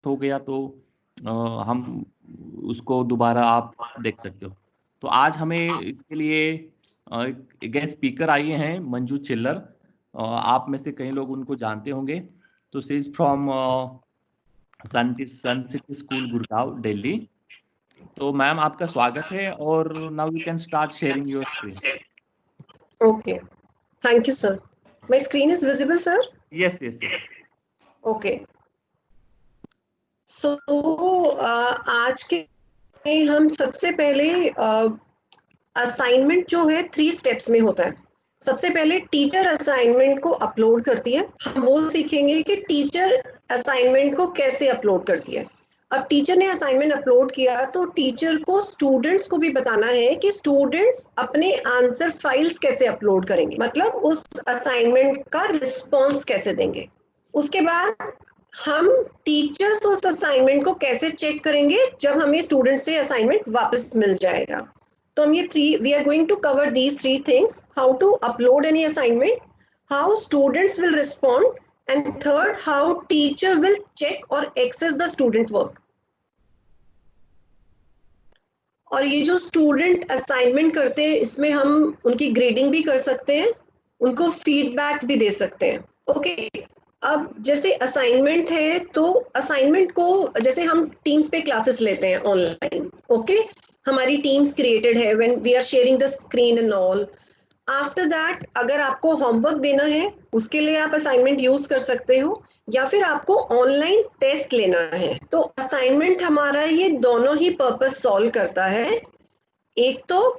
हो गया तो हम उसको दोबारा आप देख सकते हो। तो आज हमें इसके लिए एक गेस्ट स्पीकर आए हैं, मंजू चिल्लर। आप में से कई लोग उनको जानते होंगे। तो she is from Sun City school, Gurgaon, Delhi. तो मैम, आपका स्वागत है और now you can start sharing your screen. Okay. Thank you, sir. My screen is visible, sir? Yes yes yes. Okay. So, आज के हम सबसे पहले असाइनमेंट जो है 3 स्टेप्स में होता है। सबसे पहले टीचर असाइनमेंट को अपलोड करती है। हम वो सीखेंगे कि टीचर असाइनमेंट को कैसे अपलोड करती है। अब टीचर ने असाइनमेंट अपलोड किया तो टीचर को स्टूडेंट्स को भी बताना है कि स्टूडेंट्स अपने आंसर फाइल्स कैसे अपलोड करेंगे, मतलब उस असाइनमेंट का रिस्पॉन्स कैसे देंगे। उसके बाद हम टीचर्स उस असाइनमेंट को कैसे चेक करेंगे जब हमें स्टूडेंट से असाइनमेंट वापस मिल जाएगा। तो हम ये we are going to cover these 3 things: how to upload any assignment, how students will respond, and third, how teacher will check or access the student work. और ये जो स्टूडेंट असाइनमेंट करते हैं इसमें हम उनकी ग्रेडिंग भी कर सकते हैं, उनको फीडबैक भी दे सकते हैं। ओके, अब जैसे असाइनमेंट है तो असाइनमेंट को जैसे हम टीम्स पे क्लासेस लेते हैं ऑनलाइन। ओके, हमारी टीम्स क्रिएटेड है when we are sharing the screen and all. After that अगर आपको होमवर्क देना है उसके लिए आप असाइनमेंट यूज कर सकते हो, या फिर आपको ऑनलाइन टेस्ट लेना है। तो असाइनमेंट हमारा ये दोनों ही पर्पस सॉल्व करता है, एक तो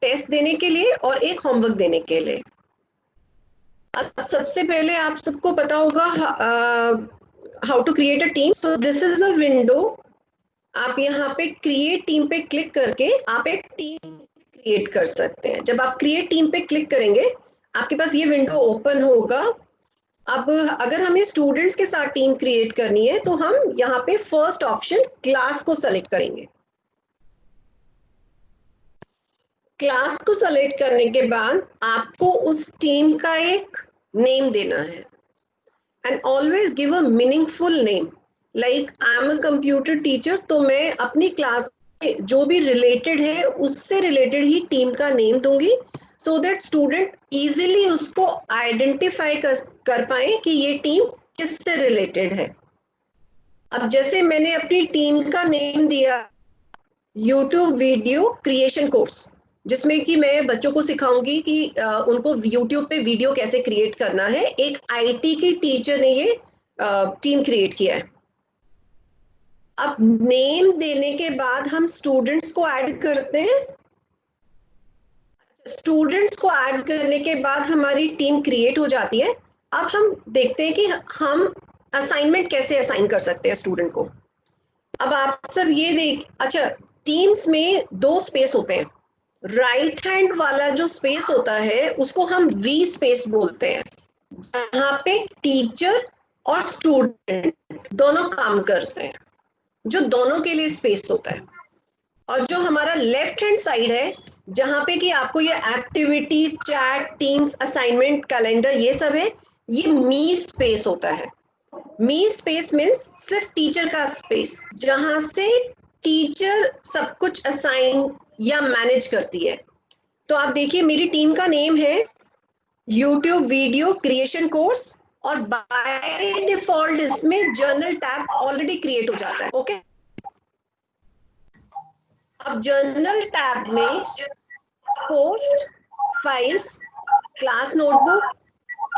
टेस्ट देने के लिए और एक होमवर्क देने के लिए। अब सबसे पहले आप सबको पता होगा how to create a team. So this is a window. आप यहाँ पे क्रिएट टीम पे क्लिक करके आप एक टीम क्रिएट कर सकते हैं। जब आप क्रिएट टीम पे क्लिक करेंगे आपके पास ये विंडो ओपन होगा। अब अगर हमें स्टूडेंट्स के साथ टीम क्रिएट करनी है तो हम यहाँ पे फर्स्ट ऑप्शन क्लास को सेलेक्ट करेंगे। क्लास को सेलेक्ट करने के बाद आपको उस टीम का एक नेम देना है, and always give a meaningful name. Like I am a computer teacher, तो मैं अपनी क्लास जो भी रिलेटेड है उससे रिलेटेड ही टीम का नेम दूंगी, सो दैट स्टूडेंट इजीली उसको आइडेंटिफाई कर पाए कि ये टीम किससे रिलेटेड है। अब जैसे मैंने अपनी टीम का नेम दिया यूट्यूब वीडियो क्रिएशन कोर्स, जिसमें कि मैं बच्चों को सिखाऊंगी कि उनको यूट्यूब पे वीडियो कैसे क्रिएट करना है। एक आईटी की टीचर ने ये टीम क्रिएट किया है। अब नेम देने के बाद हम स्टूडेंट्स को ऐड करते हैं। स्टूडेंट्स को ऐड करने के बाद हमारी टीम क्रिएट हो जाती है। अब हम देखते हैं कि हम असाइनमेंट कैसे असाइन कर सकते हैं स्टूडेंट को। अब आप सब ये देख, अच्छा, टीम्स में 2 स्पेस होते हैं। राइट हैंड वाला जो स्पेस होता है उसको हम वी स्पेस बोलते हैं, जहाँ पे टीचर और स्टूडेंट दोनों काम करते हैं, जो दोनों के लिए स्पेस होता है। और जो हमारा लेफ्ट हैंड साइड है जहाँ पे कि आपको ये activity, chat, teams, assignment, calendar ये सब है, ये मी स्पेस होता है। मी स्पेस मीन्स सिर्फ टीचर का स्पेस, जहां से टीचर सब कुछ असाइन या मैनेज करती है। तो आप देखिए मेरी टीम का नेम है यूट्यूब वीडियो क्रिएशन कोर्स, और बाय डिफॉल्ट इसमें जर्नल टैब ऑलरेडी क्रिएट हो जाता है। ओके, अब जर्नल टैब में post, files, class notebook,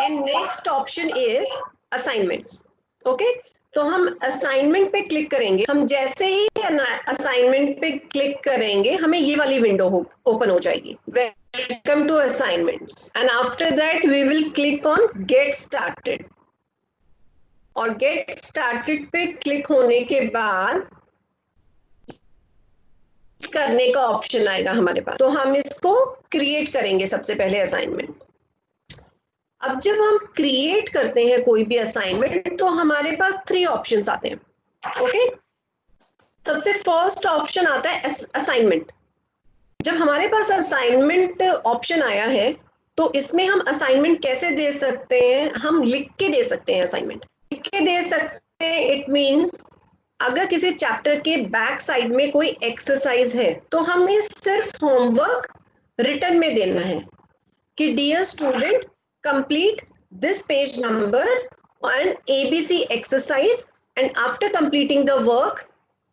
and next option is assignments. Okay, तो हम असाइनमेंट पे क्लिक करेंगे। हम जैसे ही असाइनमेंट पे क्लिक करेंगे हमें ये वाली विंडो ओपन हो जाएगी, welcome to assignments, and after that we will click on get started. और गेट स्टार्टेड पे क्लिक होने के बाद करने का ऑप्शन आएगा हमारे पास, तो हम इसको क्रिएट करेंगे सबसे पहले असाइनमेंट। अब जब हम क्रिएट करते हैं कोई भी असाइनमेंट तो हमारे पास 3 ऑप्शंस आते हैं। ओके, सबसे फर्स्ट ऑप्शन आता है असाइनमेंट। जब हमारे पास असाइनमेंट ऑप्शन आया है तो इसमें हम असाइनमेंट कैसे दे सकते हैं, हम लिख के दे सकते हैं। असाइनमेंट लिख के दे सकते हैं, इट मींस अगर किसी चैप्टर के बैक साइड में कोई एक्सरसाइज है तो हमें सिर्फ होमवर्क रिटर्न में देना है कि dear student complete this page number on ABC exercise and after completing the work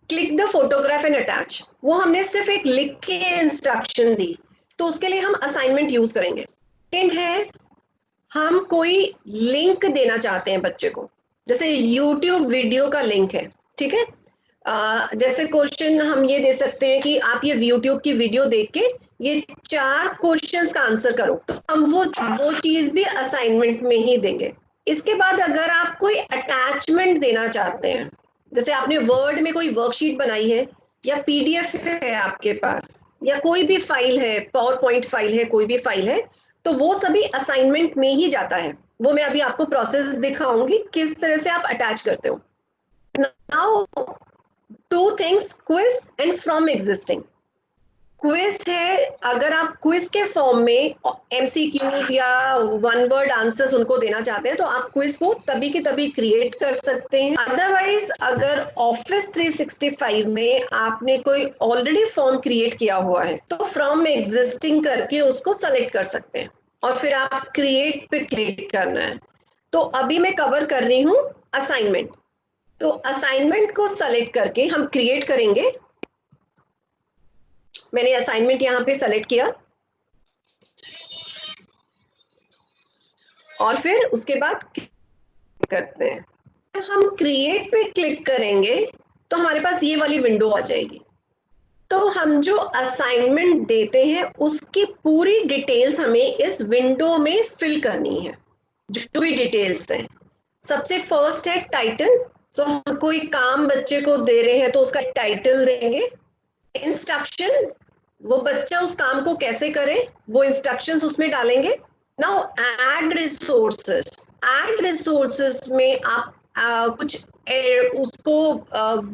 click the photograph and attach. वो हमने सिर्फ एक लिख के इंस्ट्रक्शन दी, तो उसके लिए हम असाइनमेंट यूज करेंगे। सेकंड है, हम कोई लिंक देना चाहते हैं बच्चे को, जैसे YouTube वीडियो का लिंक है, ठीक है। जैसे क्वेश्चन हम ये दे सकते हैं कि आप ये YouTube की वीडियो देख के ये 4 क्वेश्चंस का आंसर करो, तो हम वो चीज भी असाइनमेंट में ही देंगे। इसके बाद अगर आप कोई अटैचमेंट देना चाहते हैं, जैसे आपने वर्ड में कोई वर्कशीट बनाई है या PDF है आपके पास या कोई भी फाइल है, पावर पॉइंट फाइल है, कोई भी फाइल है, तो वो सभी असाइनमेंट में ही जाता है। वो मैं अभी आपको प्रोसेस दिखाऊंगी किस तरह से आप अटैच करते हो। Now 2 things, quiz and from existing. Quiz है, अगर आप क्विज के फॉर्म में MCQs या 1 वर्ड आंसर्स उनको देना चाहते हैं तो आप क्विज को तभी के तभी क्रिएट कर सकते हैं। अदरवाइज अगर ऑफिस 365 में आपने कोई ऑलरेडी फॉर्म क्रिएट किया हुआ है तो फ्रॉम एग्जिस्टिंग करके उसको सेलेक्ट कर सकते हैं और फिर आप क्रिएट पे क्लिक करना है। तो अभी मैं कवर कर रही हूँ असाइनमेंट। तो असाइनमेंट को सेलेक्ट करके हम क्रिएट करेंगे। मैंने असाइनमेंट यहाँ पे सेलेक्ट किया और फिर उसके बाद करते हैं। हम क्रिएट पे क्लिक करेंगे तो हमारे पास ये वाली विंडो आ जाएगी। तो हम जो असाइनमेंट देते हैं उसकी पूरी डिटेल्स हमें इस विंडो में फिल करनी है, जो भी डिटेल्स हैं। सबसे फर्स्ट है टाइटल। तो हम कोई काम बच्चे को दे रहे हैं तो उसका टाइटल देंगे। इंस्ट्रक्शन, वो बच्चा उस काम को कैसे करे वो इंस्ट्रक्शंस उसमें डालेंगे। Now add resources. Add resources में आप कुछ उसको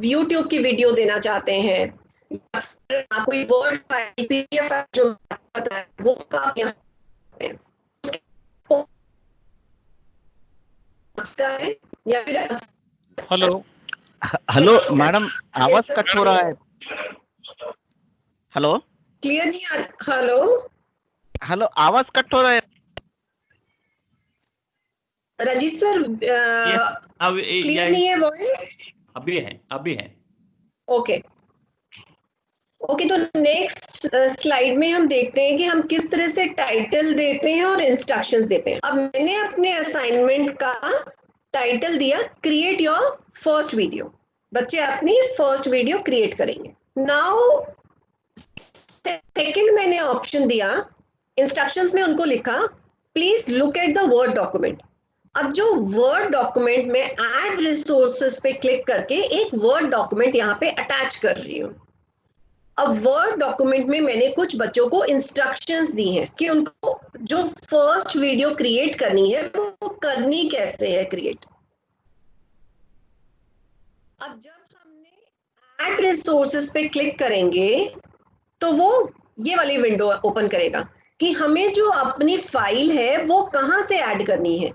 YouTube की वीडियो देना चाहते हैं या फिर आप कोई वर्ड फाइल PDF फाइल जो पता है वो आप यहाँ है या फिर हेलो हेलो मैडम, आवाज कट हो रहा है। हेलो क्लियर नहीं आ रहा? हेलो हेलो, आवाज कट हो रहा है। रजीत सर, क्लियर नहीं है वॉइस? अभी है। ओके ओके, तो नेक्स्ट स्लाइड में हम देखते हैं कि हम किस तरह से टाइटल देते हैं और इंस्ट्रक्शंस देते हैं। अब मैंने अपने असाइनमेंट का टाइटल दिया क्रिएट योर फर्स्ट वीडियो। बच्चे अपनी फर्स्ट वीडियो क्रिएट करेंगे। नाउ सेकंड मैंने ऑप्शन दिया, इंस्ट्रक्शंस में उनको लिखा please look at the word document. अब जो वर्ड डॉक्यूमेंट में ऐड रिसोर्सेस पे क्लिक करके एक वर्ड डॉक्यूमेंट यहाँ पे अटैच कर रही हूँ। अब वर्ड डॉक्यूमेंट में मैंने कुछ बच्चों को इंस्ट्रक्शंस दी हैं कि उनको जो फर्स्ट वीडियो क्रिएट करनी है वो करनी कैसे है क्रिएट। अब जब हमने ऐड रिसोर्सेस पे क्लिक करेंगे तो वो ये वाली विंडो ओपन करेगा कि हमें जो अपनी फाइल है वो कहाँ से ऐड करनी है।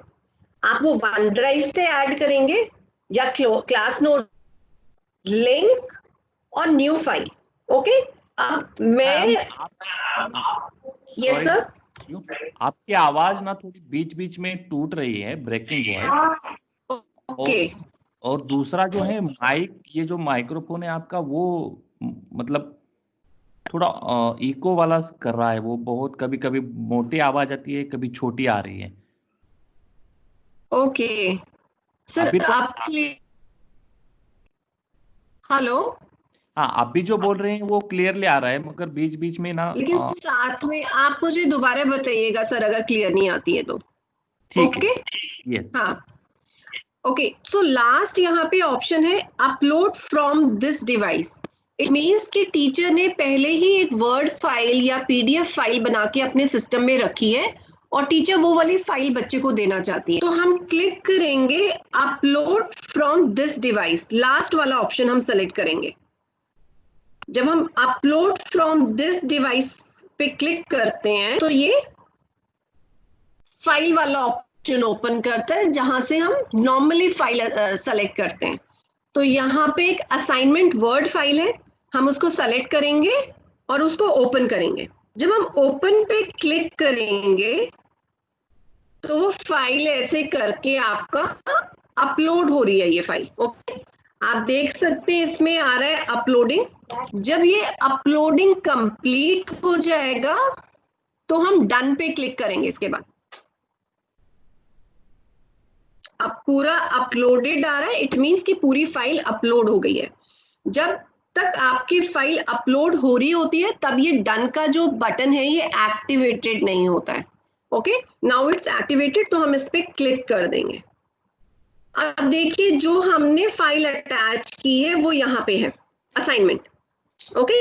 आप वो वन ड्राइव से ऐड करेंगे या क्लास नोट, लिंक और न्यू फाइल। ओके, अब मैं यस सर, आपकी आवाज ना थोड़ी बीच बीच में टूट रही है, ब्रेकिंग वॉइस। ओके, और दूसरा जो है माइक, ये जो माइक्रोफोन है आपका वो मतलब थोड़ा इको वाला कर रहा है। वो बहुत कभी कभी मोटी आवाज आती है, कभी छोटी आ रही है। ओके सर, अभी तो आप हेलो, हाँ, आप भी जो बोल रहे हैं वो क्लियरली आ रहा है, मगर बीच बीच में ना लेकिन साथ में आप मुझे दोबारा बताइएगा सर अगर क्लियर नहीं आती है तो। ठीक ओके, यस। हाँ ओके, सो लास्ट यहाँ पे ऑप्शन है upload from this device. It means कि टीचर ने पहले ही एक वर्ड फाइल या PDF फाइल बना के अपने सिस्टम में रखी है और टीचर वो वाली फाइल बच्चे को देना चाहती है। तो हम क्लिक करेंगे upload from this device, last वाला ऑप्शन हम सेलेक्ट करेंगे। जब हम अपलोड फ्रॉम दिस डिवाइस पे क्लिक करते हैं तो ये फाइल वाला ऑप्शन ओपन करता है जहां से हम नॉर्मली फाइल सेलेक्ट करते हैं। तो यहाँ पे एक असाइनमेंट वर्ड फाइल है, हम उसको सेलेक्ट करेंगे और उसको ओपन करेंगे। जब हम ओपन पे क्लिक करेंगे तो वो फाइल ऐसे करके आपका अपलोड हो रही है ये फाइल। ओके, आप देख सकते हैं इसमें आ रहा है अपलोडिंग। जब ये अपलोडिंग कंप्लीट हो जाएगा तो हम डन पे क्लिक करेंगे। इसके बाद अब पूरा अपलोडेड आ रहा है, इट मींस कि पूरी फाइल अपलोड हो गई है। जब तक आपकी फाइल अपलोड हो रही होती है तब ये डन का जो बटन है ये एक्टिवेटेड नहीं होता है। ओके, नाउ इट्स एक्टिवेटेड, तो हम इस पे क्लिक कर देंगे। अब देखिए जो हमने फाइल अटैच की है वो यहाँ पे है, असाइनमेंट। ओके,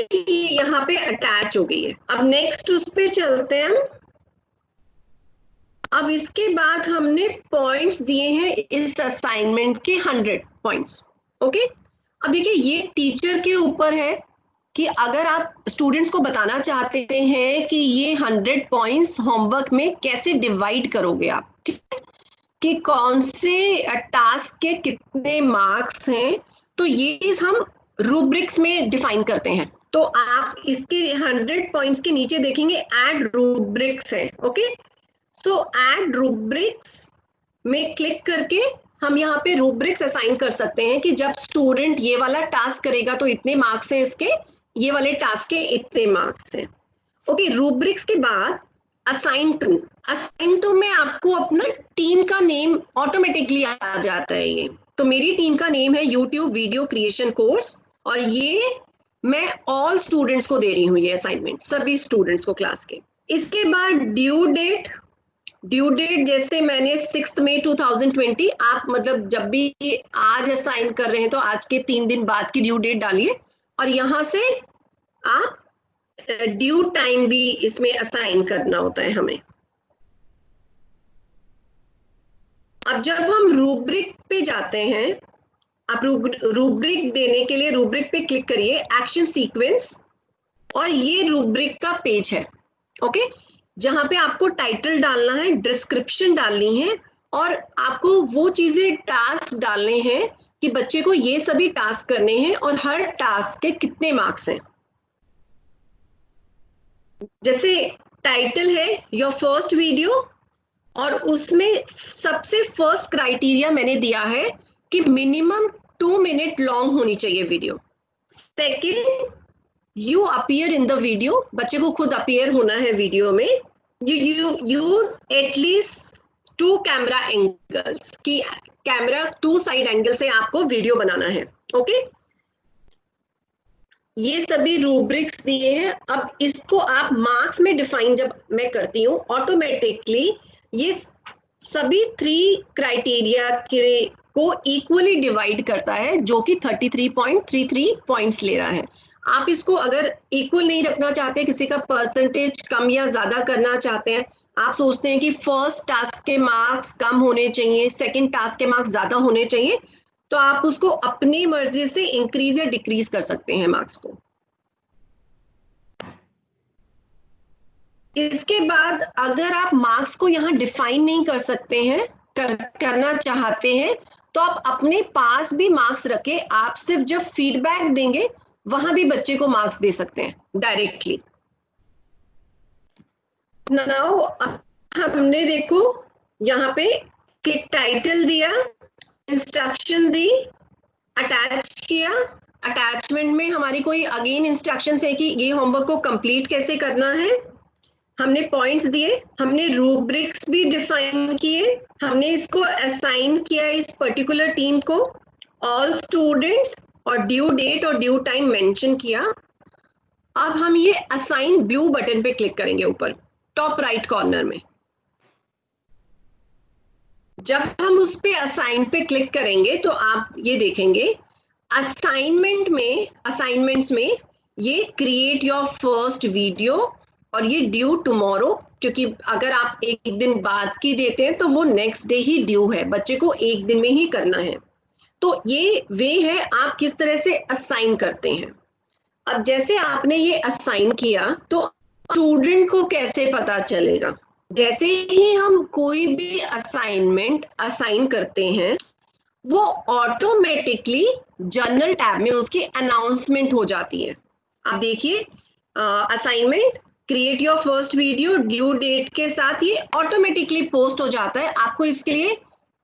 यहाँ पे अटैच हो गई है। अब नेक्स्ट उस पे चलते हैं हम। अब इसके बाद हमने पॉइंट्स दिए हैं इस असाइनमेंट के 100 पॉइंट्स। ओके, अब देखिए ये टीचर के ऊपर है कि अगर आप स्टूडेंट्स को बताना चाहते हैं कि ये 100 पॉइंट्स होमवर्क में कैसे डिवाइड करोगे आप, ठीक है, कि कौन से टास्क के कितने मार्क्स हैं, तो ये हम रूब्रिक्स में डिफाइन करते हैं। तो आप इसके 100 पॉइंट्स के नीचे देखेंगे ऐड रूब्रिक्स है। ओके, सो ऐड रूब्रिक्स में क्लिक करके हम यहाँ पे रूब्रिक्स असाइन कर सकते हैं कि जब स्टूडेंट ये वाला टास्क करेगा तो इतने मार्क्स हैं इसके, ये वाले टास्क के इतने मार्क्स हैं। ओके, रूब्रिक्स के बाद असाइन टू। असाइन टू में आपको अपना टीम का नेम ऑटोमेटिकली आ जाता है। ये तो मेरी टीम का नेम है यूट्यूब वीडियो क्रिएशन कोर्स, और ये मैं ऑल स्टूडेंट्स को दे रही हूँ ये असाइनमेंट, सभी स्टूडेंट्स को क्लास के। इसके बाद ड्यू डेट। ड्यू डेट जैसे मैंने 6 मई 2020, आप मतलब जब भी आज असाइन कर रहे हैं तो आज के 3 दिन बाद की ड्यू डेट डालिए, और यहाँ से आप ड्यू टाइम भी इसमें असाइन करना होता है हमें। अब जब हम रूब्रिक पे जाते हैं, आप रूब्रिक देने के लिए रूब्रिक पे क्लिक करिए, एक्शन सीक्वेंस, और ये रूब्रिक का पेज है। ओके, जहां पे आपको टाइटल डालना है, डिस्क्रिप्शन डालनी है, और आपको वो चीजें टास्क डालने हैं कि बच्चे को ये सभी टास्क करने हैं और हर टास्क के कितने मार्क्स हैं। जैसे टाइटल है योर फर्स्ट वीडियो, और उसमें सबसे फर्स्ट क्राइटेरिया मैंने दिया है कि मिनिमम 2 मिनट लॉन्ग होनी चाहिए video. Second, you appear in the video, बच्चे को खुद अपीयर होना है वीडियो में। You use at least 2 camera angles, की कैमरा 2 साइड एंगल से आपको वीडियो बनाना है। ओके, ये सभी रूब्रिक्स दिए हैं। अब इसको आप मार्क्स में डिफाइन जब मैं करती हूँ, ऑटोमेटिकली ये सभी 3 क्राइटेरिया को इक्वली डिवाइड करता है, जो कि 33.33 पॉइंट्स ले रहा है। आप इसको अगर इक्वल नहीं रखना चाहते, किसी का परसेंटेज कम या ज्यादा करना चाहते हैं, आप सोचते हैं कि फर्स्ट टास्क के मार्क्स कम होने चाहिए, सेकंड टास्क के मार्क्स ज्यादा होने चाहिए, तो आप उसको अपनी मर्जी से इंक्रीज या डिक्रीज कर सकते हैं मार्क्स को। इसके बाद अगर आप मार्क्स को यहाँ डिफाइन नहीं कर सकते हैं, करना चाहते हैं, तो आप अपने पास भी मार्क्स रखे, आप सिर्फ जब फीडबैक देंगे वहां भी बच्चे को मार्क्स दे सकते हैं डायरेक्टली। नाउ हमने देखो यहाँ पे कि टाइटल दिया, इंस्ट्रक्शन दी, अटैच किया। अटैचमेंट में हमारी कोई अगेन इंस्ट्रक्शंस है कि ये होमवर्क को कंप्लीट कैसे करना है। हमने पॉइंट्स दिए, हमने रूब्रिक्स भी डिफाइन किए, हमने इसको असाइन किया इस पर्टिकुलर टीम को, ऑल स्टूडेंट, और ड्यू डेट और ड्यू टाइम मेंशन किया। अब हम ये असाइन ब्लू बटन पे क्लिक करेंगे ऊपर टॉप राइट कॉर्नर में। जब हम उस पे असाइन पे क्लिक करेंगे तो आप ये देखेंगे असाइनमेंट्स में ये क्रिएट योर फर्स्ट वीडियो और ये ड्यू टुमारो, क्योंकि अगर आप एक दिन बाद की देते हैं तो वो नेक्स्ट डे ही ड्यू है, बच्चे को एक दिन में ही करना है। तो ये वे है आप किस तरह से असाइन करते हैं। अब जैसे आपने ये असाइन किया तो स्टूडेंट को कैसे पता चलेगा, जैसे ही हम कोई भी असाइनमेंट असाइन करते हैं वो ऑटोमेटिकली जर्नल टैब में उसकी अनाउंसमेंट हो जाती है। आप देखिए assignment create your first video due date के साथ ये ऑटोमेटिकली पोस्ट हो जाता है। आपको इसके लिए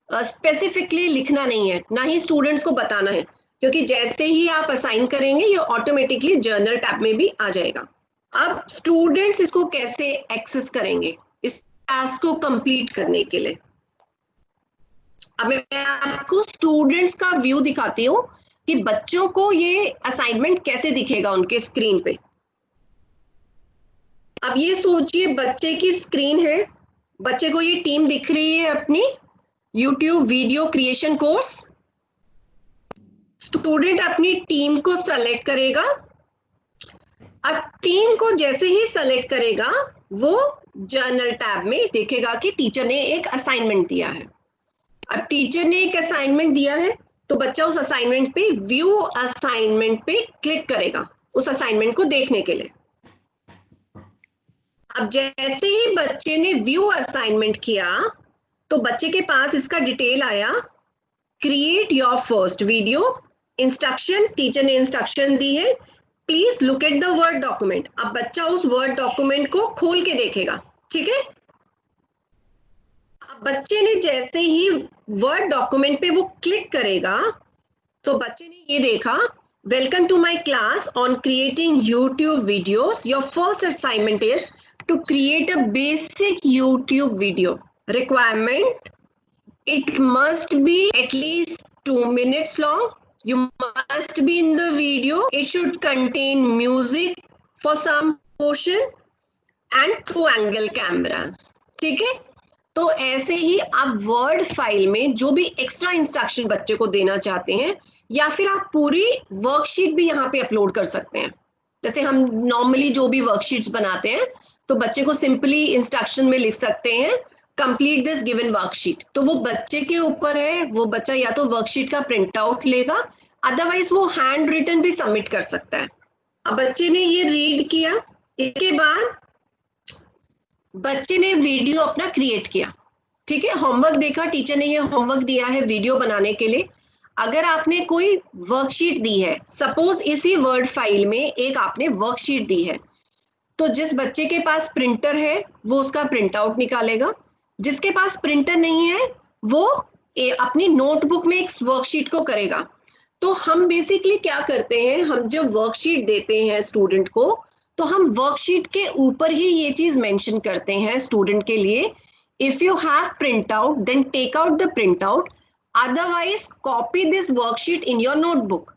स्पेसिफिकली लिखना नहीं है, ना ही स्टूडेंट्स को बताना है, क्योंकि जैसे ही आप असाइन करेंगे ये ऑटोमेटिकली जर्नल टैब में भी आ जाएगा। अब स्टूडेंट्स इसको कैसे एक्सेस करेंगे इस टास्क को कंप्लीट करने के लिए? अब मैं आपको स्टूडेंट्स का व्यू दिखाती हूँ कि बच्चों को ये असाइनमेंट कैसे दिखेगा उनके स्क्रीन पे। अब ये सोचिए बच्चे की स्क्रीन है, बच्चे को ये टीम दिख रही है अपनी YouTube video creation course. Student अपनी टीम को सेलेक्ट करेगा। अब टीम को जैसे ही सेलेक्ट करेगा वो जर्नल टैब में देखेगा कि टीचर ने एक असाइनमेंट दिया है। अब टीचर ने एक असाइनमेंट दिया है तो बच्चा उस असाइनमेंट पे व्यू असाइनमेंट पे क्लिक करेगा उस असाइनमेंट को देखने के लिए। अब जैसे ही बच्चे ने व्यू असाइनमेंट किया तो बच्चे के पास इसका डिटेल आया, create your first video, instruction, teacher ने इंस्ट्रक्शन दी है, please look at the word document. अब बच्चा उस वर्ड डॉक्यूमेंट को खोल के देखेगा, ठीक है। अब बच्चे ने जैसे ही वर्ड डॉक्यूमेंट पे वो क्लिक करेगा तो बच्चे ने ये देखा, welcome to my class on creating YouTube videos, your first assignment is to create a basic YouTube video. Requirement: it must be at least 2 minutes long. You must be in the video. It should contain music for some portion and 2-angle cameras. ठीक है, तो ऐसे ही आप word file में जो भी extra instruction बच्चे को देना चाहते हैं या फिर आप पूरी वर्कशीट भी यहाँ पे अपलोड कर सकते हैं। जैसे हम नॉर्मली जो भी वर्कशीट्स बनाते हैं तो बच्चे को सिंपली इंस्ट्रक्शन में लिख सकते हैं कंप्लीट दिस गिवन वर्कशीट। तो वो बच्चे के ऊपर है, वो बच्चा या तो वर्कशीट का प्रिंट आउट लेगा, अदरवाइज वो हैंड रिटन भी सबमिट कर सकता है। अब बच्चे ने ये रीड किया, इसके बाद बच्चे ने वीडियो अपना क्रिएट किया, ठीक है। होमवर्क देखा, टीचर ने ये होमवर्क दिया है वीडियो बनाने के लिए। अगर आपने कोई वर्कशीट दी है, सपोज इसी वर्ड फाइल में एक आपने वर्कशीट दी है, तो जिस बच्चे के पास प्रिंटर है वो उसका प्रिंट आउट निकालेगा, जिसके पास प्रिंटर नहीं है वो अपनी नोटबुक में एक वर्कशीट को करेगा। तो हम बेसिकली क्या करते हैं, हम जब वर्कशीट देते हैं स्टूडेंट को तो हम वर्कशीट के ऊपर ही ये चीज मेंशन करते हैं स्टूडेंट के लिए, if you have print out then take out the print out, otherwise copy this worksheet in your notebook,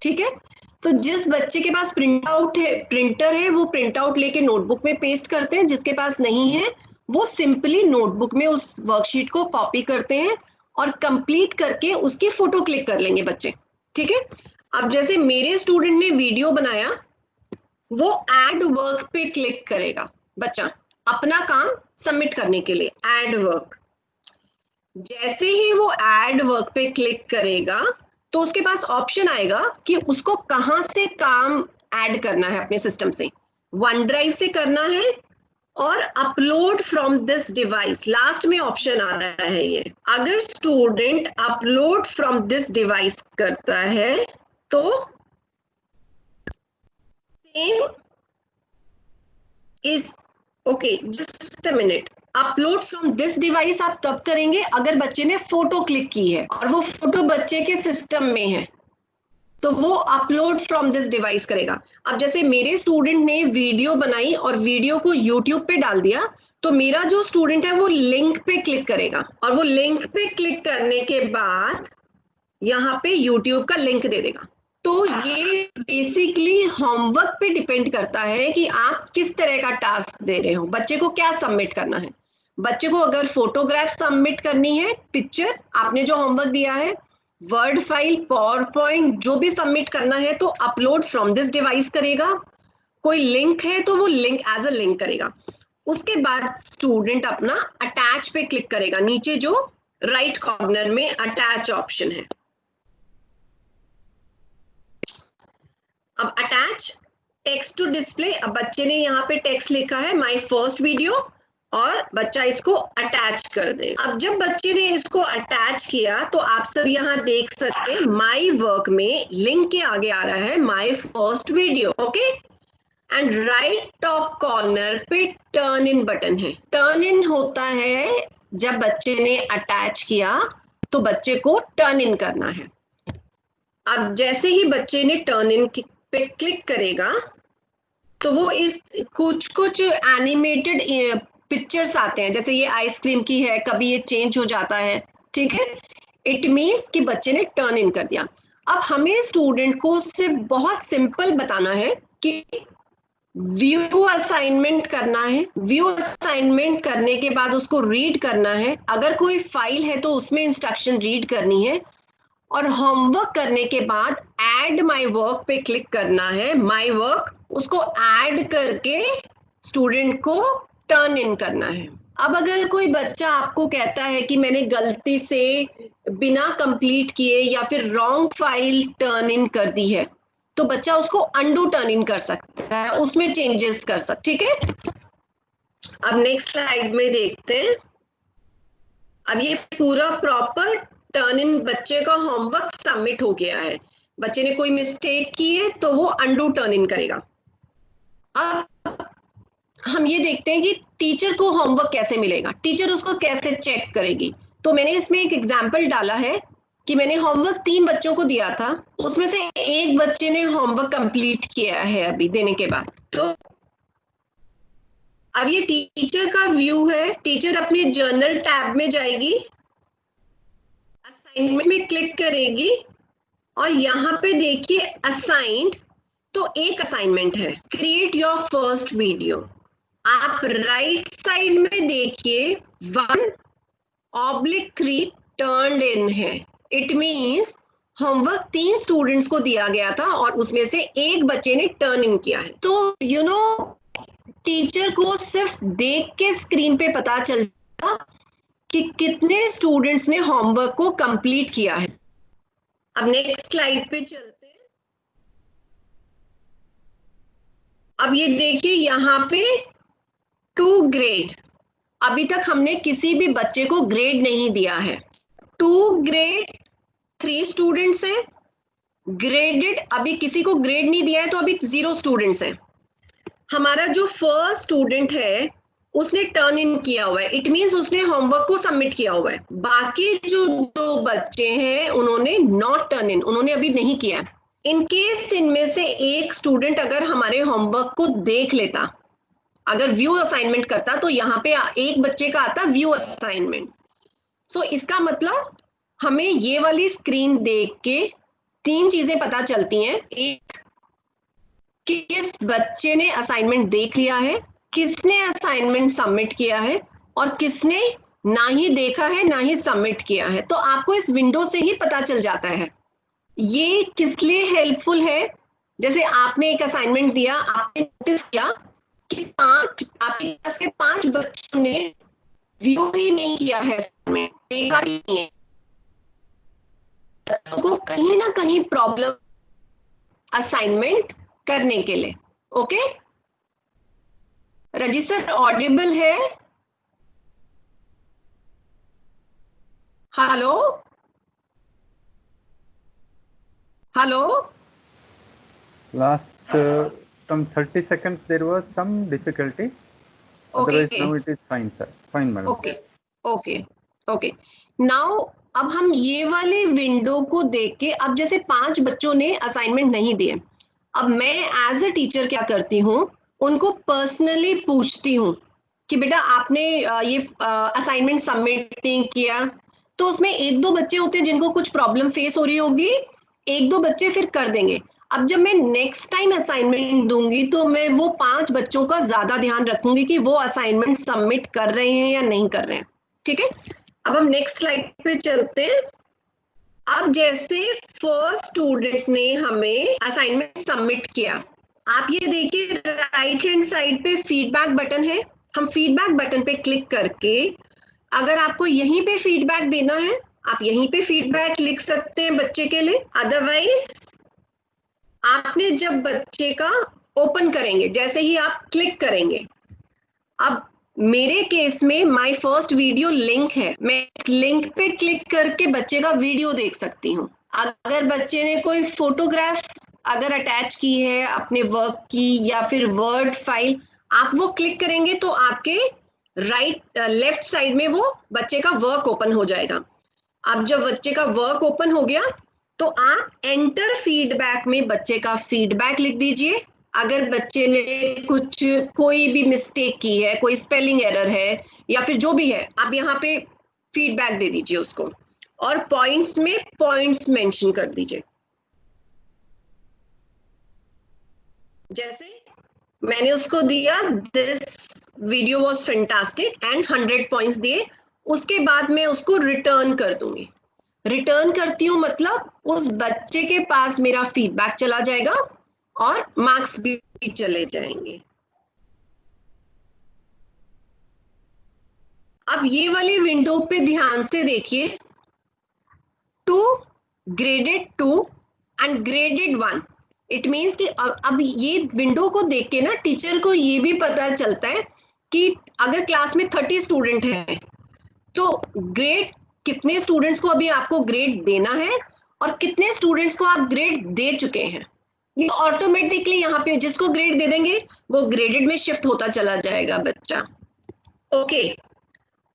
ठीक है। तो जिस बच्चे के पास प्रिंट आउट है, प्रिंटर है, वो प्रिंट आउट लेके नोटबुक में पेस्ट करते हैं, जिसके पास नहीं है वो सिंपली नोटबुक में उस वर्कशीट को कॉपी करते हैं और कंप्लीट करके उसकी फोटो क्लिक कर लेंगे बच्चे, ठीक है। अब जैसे मेरे स्टूडेंट ने वीडियो बनाया, वो ऐड वर्क पे क्लिक करेगा बच्चा अपना काम सबमिट करने के लिए, ऐड वर्क। जैसे ही वो ऐड वर्क पे क्लिक करेगा तो उसके पास ऑप्शन आएगा कि उसको कहां से काम ऐड करना है अपने सिस्टम से, वन ड्राइव से करना है और upload from this device, last में ऑप्शन आ रहा है ये। अगर student upload from this device करता है तो same is okay, just a minute, upload from this device आप तब करेंगे अगर बच्चे ने फोटो क्लिक की है और वो फोटो बच्चे के सिस्टम में है, तो वो अपलोड फ्रॉम दिस डिवाइस करेगा। अब जैसे मेरे स्टूडेंट ने वीडियो बनाई और वीडियो को यूट्यूब पे डाल दिया, तो मेरा जो स्टूडेंट है वो लिंक पे क्लिक करेगा और वो लिंक पे क्लिक करने के बाद यहाँ पे यूट्यूब का लिंक दे देगा। तो ये बेसिकली होमवर्क पे डिपेंड करता है कि आप किस तरह का टास्क दे रहे हो, बच्चे को क्या सबमिट करना है। बच्चे को अगर फोटोग्राफ सबमिट करनी है, पिक्चर, आपने जो होमवर्क दिया है, वर्ड फाइल, पावर पॉइंट, जो भी सबमिट करना है तो अपलोड फ्रॉम दिस डिवाइस करेगा। कोई लिंक है तो वो लिंक एज अ लिंक करेगा। उसके बाद स्टूडेंट अपना अटैच पे क्लिक करेगा, नीचे जो राइट कॉर्नर में अटैच ऑप्शन है। अब अटैच टेक्स्ट टू डिस्प्ले, अब बच्चे ने यहाँ पे टेक्स्ट लिखा है माय फर्स्ट वीडियो और बच्चा इसको अटैच कर दे। अब जब बच्चे ने इसको अटैच किया तो आप सब यहाँ देख सकते हैं माई वर्क में लिंक के आगे आ रहा है my first video. Okay, and right top corner पे टर्न इन बटन है। टर्न इन होता है जब बच्चे ने अटैच किया तो बच्चे को टर्न इन करना है। अब जैसे ही बच्चे ने टर्न इन पे क्लिक करेगा तो वो इस कुछ एनिमेटेड पिक्चर्स आते हैं, जैसे ये आइसक्रीम की है, कभी ये चेंज हो जाता है। ठीक है, इट मीन्स कि बच्चे ने टर्न इन कर दिया। अब हमें स्टूडेंट को सिर्फ बहुत सिंपल बताना है कि व्यू असाइनमेंट करना है। व्यू असाइनमेंट करने के बाद उसको रीड करना है। अगर कोई फाइल है तो उसमें इंस्ट्रक्शन रीड करनी है, और होमवर्क करने के बाद ऐड माय वर्क पे क्लिक करना है। माय वर्क उसको ऐड करके स्टूडेंट को टर्न इन करना है। अब अगर कोई बच्चा आपको कहता है कि मैंने गलती से बिना कंप्लीट किए या फिर रॉन्ग फाइल टर्न इन कर दी है, तो बच्चा उसको अंडू टर्न इन कर सकता है, उसमें चेंजेस कर सकता। ठीक है, अब नेक्स्ट स्लाइड में देखते हैं। अब ये पूरा प्रॉपर टर्न इन, बच्चे का होमवर्क सबमिट हो गया है। बच्चे ने कोई मिस्टेक की है तो वो अंडू टर्न इन करेगा। अब हम ये देखते हैं कि टीचर को होमवर्क कैसे मिलेगा, टीचर उसको कैसे चेक करेगी। तो मैंने इसमें एक एग्जाम्पल डाला है कि मैंने होमवर्क 3 बच्चों को दिया था, उसमें से एक बच्चे ने होमवर्क कंप्लीट किया है अभी देने के बाद। तो अब ये टीचर का व्यू है। टीचर अपने जर्नल टैब में जाएगी, असाइनमेंट में क्लिक करेगी और यहाँ पे देखिए असाइन्ड, तो एक असाइनमेंट है क्रिएट योर फर्स्ट वीडियो। आप राइट साइड में देखिए 1/3 टर्न्ड इन है। इट मींस होमवर्क 3 स्टूडेंट्स को दिया गया था और उसमें से एक बच्चे ने टर्न इन किया है। तो टीचर को सिर्फ देख के स्क्रीन पे पता चलता कि कितने स्टूडेंट्स ने होमवर्क को कंप्लीट किया है। अब नेक्स्ट स्लाइड पे चलते हैं। अब ये देखिए यहाँ पे 2 ग्रेड, अभी तक हमने किसी भी बच्चे को ग्रेड नहीं दिया है। 2 ग्रेड 3 स्टूडेंट्स हैं, ग्रेडेड अभी किसी को ग्रेड नहीं दिया है तो अभी 0 स्टूडेंट्स हैं। हमारा जो फर्स्ट स्टूडेंट है उसने टर्न इन किया हुआ है, इट मींस उसने होमवर्क को सबमिट किया हुआ है। बाकी जो 2 बच्चे हैं उन्होंने नॉट टर्न इन, उन्होंने अभी नहीं किया। इन केस इनमें से एक स्टूडेंट अगर हमारे होमवर्क को देख लेता, अगर व्यू असाइनमेंट करता, तो यहाँ पे एक बच्चे का आता व्यू असाइनमेंट। सो इसका मतलब हमें ये वाली स्क्रीन देख के 3 चीजें पता चलती हैं। एक, किस बच्चे ने असाइनमेंट देख लिया है, किसने असाइनमेंट सबमिट किया है, और किसने ना ही देखा है ना ही सबमिट किया है। तो आपको इस विंडो से ही पता चल जाता है। ये किस लिए हेल्पफुल है? जैसे आपने एक असाइनमेंट दिया, आपने नोटिस किया कि आपके क्लास के 5 बच्चों ने व्यू ही नहीं किया है, देखा ही नहीं है, तो कहीं ना कहीं प्रॉब्लम असाइनमेंट करने के लिए। ओके, रजी सर ऑडिबल है? Hello hello. Last from 30 seconds there was some difficulty. Otherwise Okay. now it is fine, sir. Fine, madam. Okay now अब हम ये वाले विंडो को देख के, अब जैसे 5 बच्चों ने असाइनमेंट नहीं दिए, अब मैं एज अ टीचर क्या करती हूँ, उनको पर्सनली पूछती हूँ कि बेटा आपने ये असाइनमेंट सबमिट नहीं किया। तो उसमें 1-2 बच्चे होते हैं जिनको कुछ प्रॉब्लम फेस हो रही होगी, 1-2 बच्चे फिर कर देंगे। अब जब मैं नेक्स्ट टाइम असाइनमेंट दूंगी तो मैं वो 5 बच्चों का ज्यादा ध्यान रखूंगी कि वो असाइनमेंट सबमिट कर रहे हैं या नहीं कर रहे हैं। ठीक है, अब हम नेक्स्ट स्लाइड पे चलते हैं। अब जैसे फर्स्ट स्टूडेंट ने हमें असाइनमेंट सबमिट किया, आप ये देखिए राइट हैंड साइड पे फीडबैक बटन है। हम फीडबैक बटन पे क्लिक करके अगर आपको यहीं पे फीडबैक देना है, आप यहीं पे फीडबैक लिख सकते हैं बच्चे के लिए। अदरवाइज आपने जब बच्चे का ओपन करेंगे, जैसे ही आप क्लिक करेंगे, अब मेरे केस में माय फर्स्ट वीडियो लिंक है, मैं इस लिंक पे क्लिक करके बच्चे का वीडियो देख सकती हूँ। अगर बच्चे ने कोई फोटोग्राफ अगर अटैच की है अपने वर्क की या फिर वर्ड फाइल, आप वो क्लिक करेंगे तो आपके लेफ्ट साइड में वो बच्चे का वर्क ओपन हो जाएगा। अब जब बच्चे का वर्क ओपन हो गया तो आप एंटर फीडबैक में बच्चे का फीडबैक लिख दीजिए। अगर बच्चे ने कोई भी मिस्टेक की है, कोई स्पेलिंग एरर है या फिर जो भी है, आप यहाँ पे फीडबैक दे दीजिए उसको और पॉइंट्स में पॉइंट्स मेंशन कर दीजिए। जैसे मैंने उसको दिया this video was fantastic and 100 points दिए, उसके बाद मैं उसको रिटर्न कर दूंगी। रिटर्न करती हूँ मतलब उस बच्चे के पास मेरा फीडबैक चला जाएगा और मार्क्स भी चले जाएंगे। अब ये वाली विंडो पे ध्यान से देखिए, 2 graded 2 and graded 1। It means कि अब ये विंडो को देख के ना टीचर को ये भी पता चलता है कि अगर क्लास में 30 स्टूडेंट हैं तो ग्रेड कितने स्टूडेंट्स को अभी आपको ग्रेड देना है और कितने स्टूडेंट्स को आप ग्रेड दे चुके हैं। ये ऑटोमेटिकली यहाँ पे जिसको ग्रेड दे देंगे वो ग्रेडेड में शिफ्ट होता चला जाएगा बच्चा। ओके,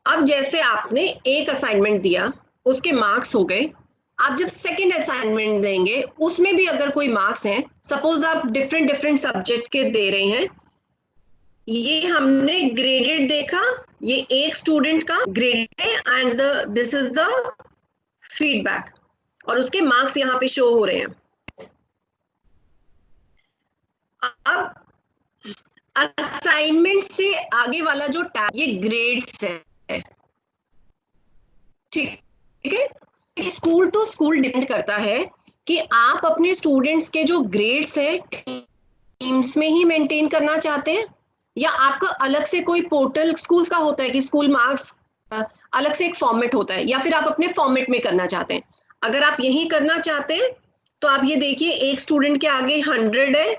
अब जैसे आपने एक असाइनमेंट दिया, उसके मार्क्स हो गए। आप जब सेकंड असाइनमेंट देंगे उसमें भी अगर कोई मार्क्स हैं, सपोज आप डिफरेंट सब्जेक्ट के दे रहे हैं, ये हमने ग्रेडेड देखा, ये एक स्टूडेंट का ग्रेड है and this is the feedback और उसके मार्क्स यहाँ पे शो हो रहे हैं। अब असाइनमेंट से आगे वाला जो टैब, ये ग्रेड्स है, ठीक है। स्कूल टू स्कूल डिपेंड करता है कि आप अपने स्टूडेंट्स के जो ग्रेड्स हैं टीम्स में ही मेंटेन करना चाहते हैं या आपका अलग से कोई पोर्टल, स्कूल्स का होता है कि स्कूल मार्क्स अलग से एक फॉर्मेट होता है, या फिर आप अपने फॉर्मेट में करना चाहते हैं। अगर आप यही करना चाहते हैं तो आप ये देखिए, एक स्टूडेंट के आगे 100 है।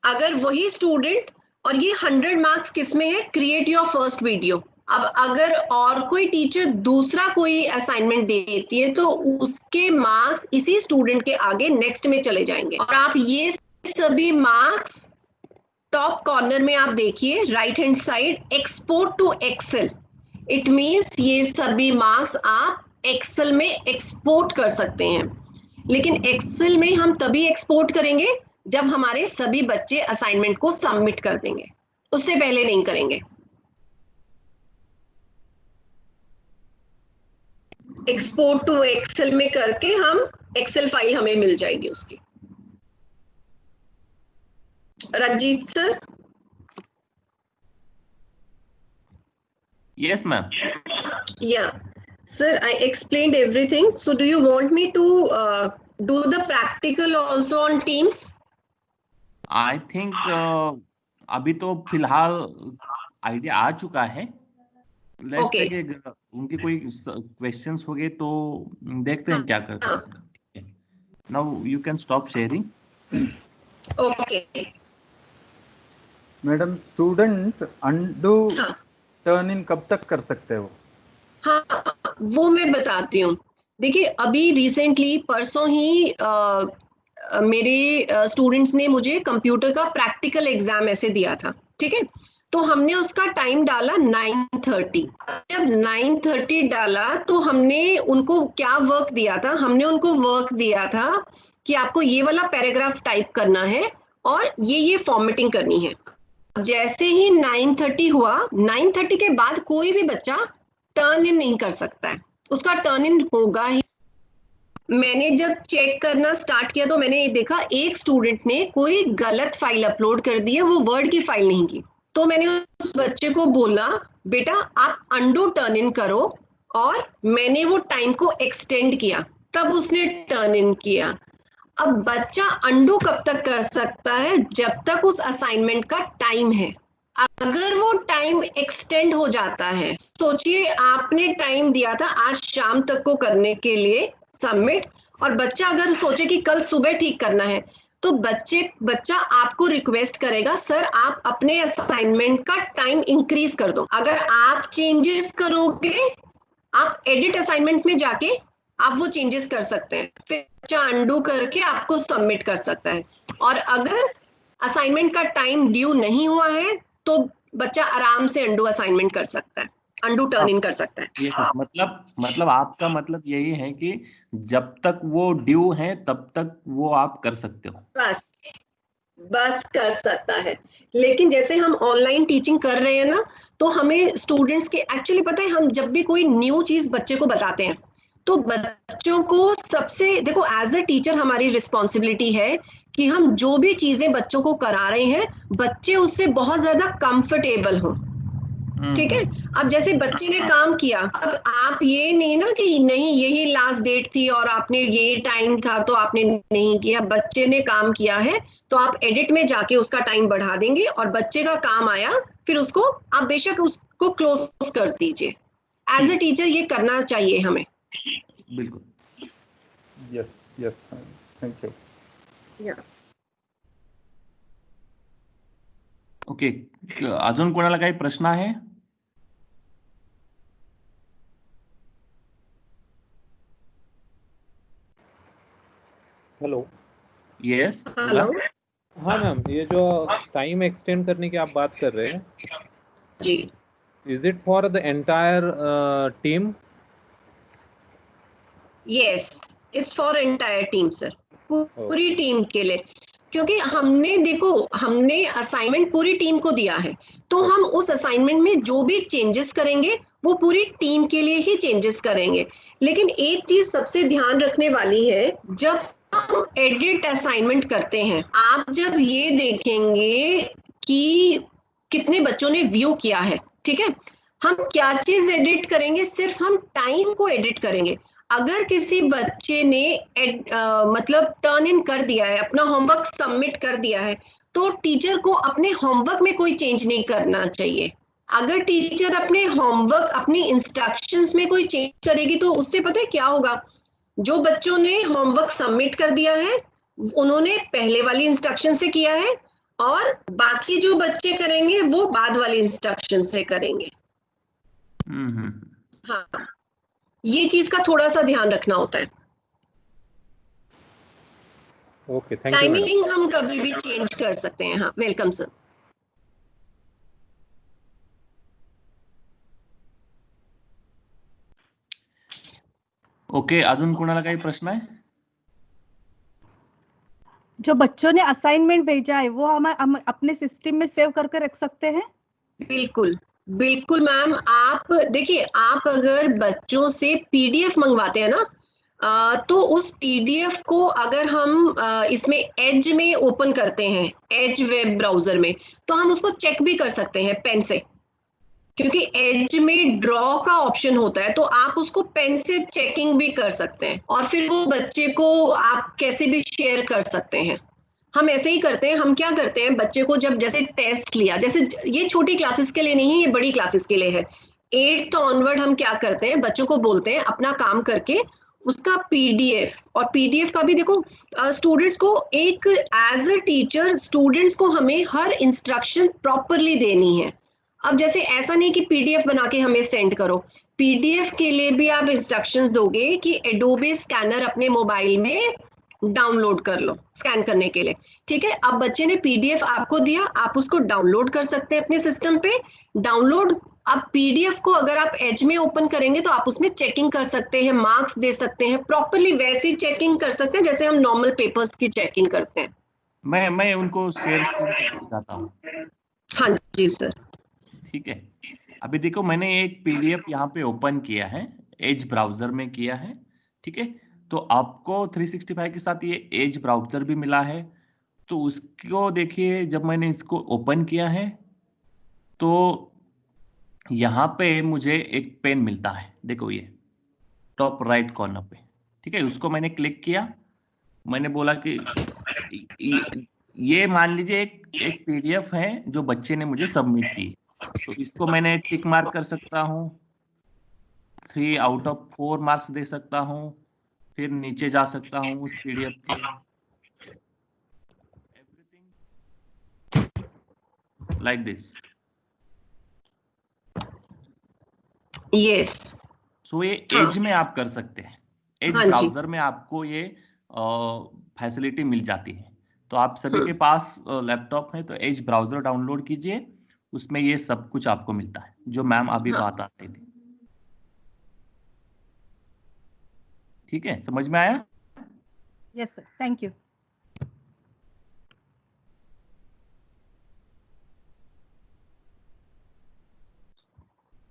अगर वही स्टूडेंट, और ये 100 मार्क्स किस में है, क्रिएट योर फर्स्ट वीडियो। अब अगर और कोई टीचर दूसरा कोई असाइनमेंट देती है तो उसके मार्क्स इसी स्टूडेंट के आगे नेक्स्ट में चले जाएंगे। और आप ये सभी मार्क्स टॉप कॉर्नर में आप देखिए, right hand side, export to Excel. It means ये सभी मार्क्स आप एक्सेल में एक्सपोर्ट कर सकते हैं। लेकिन एक्सेल में हम तभी एक्सपोर्ट करेंगे जब हमारे सभी बच्चे असाइनमेंट को सबमिट कर देंगे, उससे पहले नहीं करेंगे। एक्सपोर्ट टू एक्सेल में करके हम एक्सेल फाइल हमें मिल जाएगी उसकी। Ranjit sir. Yes, ma'am. Yeah, sir, I explained everything. So do you want me to do the practical also on Teams? I think अभी तो फिलहाल आइडिया आ चुका है। Let's Okay. टेक, उनके कोई क्वेश्चंस हो गए तो देखते हैं क्या करते हैं। Now you can stop sharing. Okay. Madam, student undo turn in कब तक कर सकते हो? हाँ, वो मैं बताती हूँ। देखिए, अभी रिसेंटली परसों ही मेरे स्टूडेंट्स ने मुझे कंप्यूटर का प्रैक्टिकल एग्जाम ऐसे दिया था, ठीक है। तो हमने उसका टाइम डाला 9:30। जब 9:30 डाला तो हमने उनको क्या वर्क दिया था, हमने उनको वर्क दिया था कि आपको ये वाला पैराग्राफ टाइप करना है और ये फॉर्मेटिंग करनी है। जैसे ही 9:30 हुआ, 9:30 के बाद कोई भी बच्चा टर्न इन नहीं कर सकता है, उसका टर्न इन होगा ही। मैंने जब चेक करना स्टार्ट किया तो मैंने देखा एक स्टूडेंट ने कोई गलत फाइल अपलोड कर दी है, वो वर्ड की फाइल नहीं की। तो मैंने उस बच्चे को बोला, बेटा आप अंडू टर्न इन करो, और मैंने वो टाइम को एक्सटेंड किया, तब उसने टर्न इन किया। अब बच्चा अंडू कब तक कर सकता है, जब तक उस असाइनमेंट का टाइम है। अगर वो टाइम एक्सटेंड हो जाता है, सोचिए आपने टाइम दिया था आज शाम तक को करने के लिए सबमिट, और बच्चा अगर सोचे कि कल सुबह ठीक करना है, तो बच्चा आपको रिक्वेस्ट करेगा, सर आप अपने असाइनमेंट का टाइम इंक्रीज कर दो। अगर आप चेंजेस करोगे, आप एडिट असाइनमेंट में जाके आप वो चेंजेस कर सकते हैं, फिर बच्चा अंडू करके आपको सबमिट कर सकता है। और अगर असाइनमेंट का टाइम ड्यू नहीं हुआ है तो बच्चा आराम से अंडू असाइनमेंट कर सकता है, अंडू टर्न इन कर सकता है। ये सब मतलब आपका मतलब यही है कि जब तक वो ड्यू है तब तक वो आप कर सकते हो। बस कर सकता है। लेकिन जैसे हम ऑनलाइन टीचिंग कर रहे हैं ना, तो हमें स्टूडेंट्स के एक्चुअली पता है, हम जब भी कोई न्यू चीज बच्चे को बताते हैं तो बच्चों को सबसे देखो, एज अ टीचर हमारी रिस्पॉन्सिबिलिटी है कि हम जो भी चीजें बच्चों को करा रहे हैं बच्चे उससे बहुत ज्यादा कंफर्टेबल हों। ठीक है, अब जैसे बच्चे ने काम किया, अब आप ये नहीं ना कि नहीं यही लास्ट डेट थी और आपने ये टाइम था तो आपने नहीं किया। बच्चे ने काम किया है तो आप एडिट में जाके उसका टाइम बढ़ा देंगे और बच्चे का काम आया, फिर उसको आप बेशक उसको क्लोज कर दीजिए। एज ए टीचर ये करना चाहिए हमें। बिल्कुल। Yes, thank you. ओके, अजून कोणाला काही प्रश्न आहे? हेलो। Yes, hello. हाँ मैम, ये जो टाइम एक्सटेंड करने की आप बात कर रहे हैं जी, is it for the entire team? Yes, it's for entire team sir, पूरी टीम के लिए। क्योंकि हमने असाइनमेंट पूरी टीम को दिया है, तो हम उस असाइनमेंट में जो भी चेंजेस करेंगे वो पूरी टीम के लिए ही चेंजेस करेंगे। लेकिन एक चीज सबसे ध्यान रखने वाली है, जब हम एडिट असाइनमेंट करते हैं, आप जब ये देखेंगे कि कितने बच्चों ने व्यू किया है, ठीक है, हम क्या चीज एडिट करेंगे, सिर्फ हम टाइम को एडिट करेंगे। अगर किसी बच्चे ने मतलब टर्न इन कर दिया है, अपना होमवर्क सबमिट कर दिया है, तो टीचर को अपने होमवर्क में कोई चेंज नहीं करना चाहिए। अगर टीचर अपने होमवर्क, अपनी इंस्ट्रक्शंस में कोई चेंज करेगी तो उससे पता है क्या होगा, जो बच्चों ने होमवर्क सबमिट कर दिया है उन्होंने पहले वाली इंस्ट्रक्शन से किया है, और बाकी जो बच्चे करेंगे वो बाद वाली इंस्ट्रक्शन से करेंगे। हाँ, ये चीज का थोड़ा सा ध्यान रखना होता है। Okay, thank you madam. Timing हम कभी भी चेंज कर सकते हैं। हाँ, वेलकम सर। ओके, अजून कोणाला काही प्रश्न आहे? जो बच्चों ने असाइनमेंट भेजा है वो हम अपने सिस्टम में सेव करके रख सकते हैं? बिल्कुल बिल्कुल मैम। आप देखिए, आप अगर बच्चों से पीडीएफ मंगवाते हैं ना, तो उस पीडीएफ को अगर हम इसमें एज में ओपन करते हैं, एज वेब ब्राउजर में, तो हम उसको चेक भी कर सकते हैं पेन से, क्योंकि एज में ड्रॉ का ऑप्शन होता है, तो आप उसको पेन से चेकिंग भी कर सकते हैं और फिर वो बच्चे को आप कैसे भी शेयर कर सकते हैं। हम ऐसे ही करते हैं। हम क्या करते हैं, बच्चे को जब जैसे टेस्ट लिया, जैसे ये छोटी क्लासेस के लिए नहीं है, ये बड़ी क्लासेस के लिए है, 8th ऑनवर्ड हम क्या करते हैं, बच्चों को बोलते हैं अपना काम करके उसका पीडीएफ, और पीडीएफ का भी देखो, स्टूडेंट्स को एक एज अ टीचर स्टूडेंट्स को हमें हर इंस्ट्रक्शन प्रॉपरली देनी है। अब जैसे ऐसा नहीं कि पीडीएफ बना के हमें सेंड करो, पीडीएफ के लिए भी आप इंस्ट्रक्शंस दोगे कि एडोबे स्कैनर अपने मोबाइल में डाउनलोड कर लो स्कैन करने के लिए। ठीक है, अब बच्चे ने पीडीएफ आपको दिया, आप उसको डाउनलोड कर सकते हैं अपने सिस्टम पे। डाउनलोड, अब पीडीएफ को अगर आप एज में ओपन करेंगे तो आप उसमें चेकिंग कर सकते हैं, मार्क्स दे सकते हैं, प्रॉपरली वैसी चेकिंग कर सकते हैं जैसे हम नॉर्मल पेपर्स की चेकिंग करते हैं। मैं उनको शेयर दिखाता हूँ। हाँ जी सर। ठीक है, अभी देखो मैंने एक पीडीएफ यहाँ पे ओपन किया है, एज ब्राउजर में किया है। ठीक है, तो आपको 365 के साथ ये एज ब्राउजर भी मिला है। तो उसको देखिए, जब मैंने इसको ओपन किया है तो यहाँ पे मुझे एक पेन मिलता है, देखो ये टॉप राइट कॉर्नर पे। ठीक है, उसको मैंने क्लिक किया, मैंने बोला कि ये मान लीजिए एक पीडीएफ है जो बच्चे ने मुझे सबमिट की, तो इसको मैंने टिक मार्क कर सकता हूँ, 3 आउट ऑफ 4 मार्क्स दे सकता हूँ, फिर नीचे जा सकता हूँ उस पीडीएफ के। like this. Yes. सो ये हाँ। एज में आप कर सकते हैं, एज हाँ जी। ब्राउजर में आपको ये फैसिलिटी मिल जाती है। तो आप सभी के पास लैपटॉप है तो एज ब्राउजर डाउनलोड कीजिए, उसमें ये सब कुछ आपको मिलता है जो मैम अभी हाँ। बात आ रही थी। ठीक है, समझ में आया? Yes sir, thank you.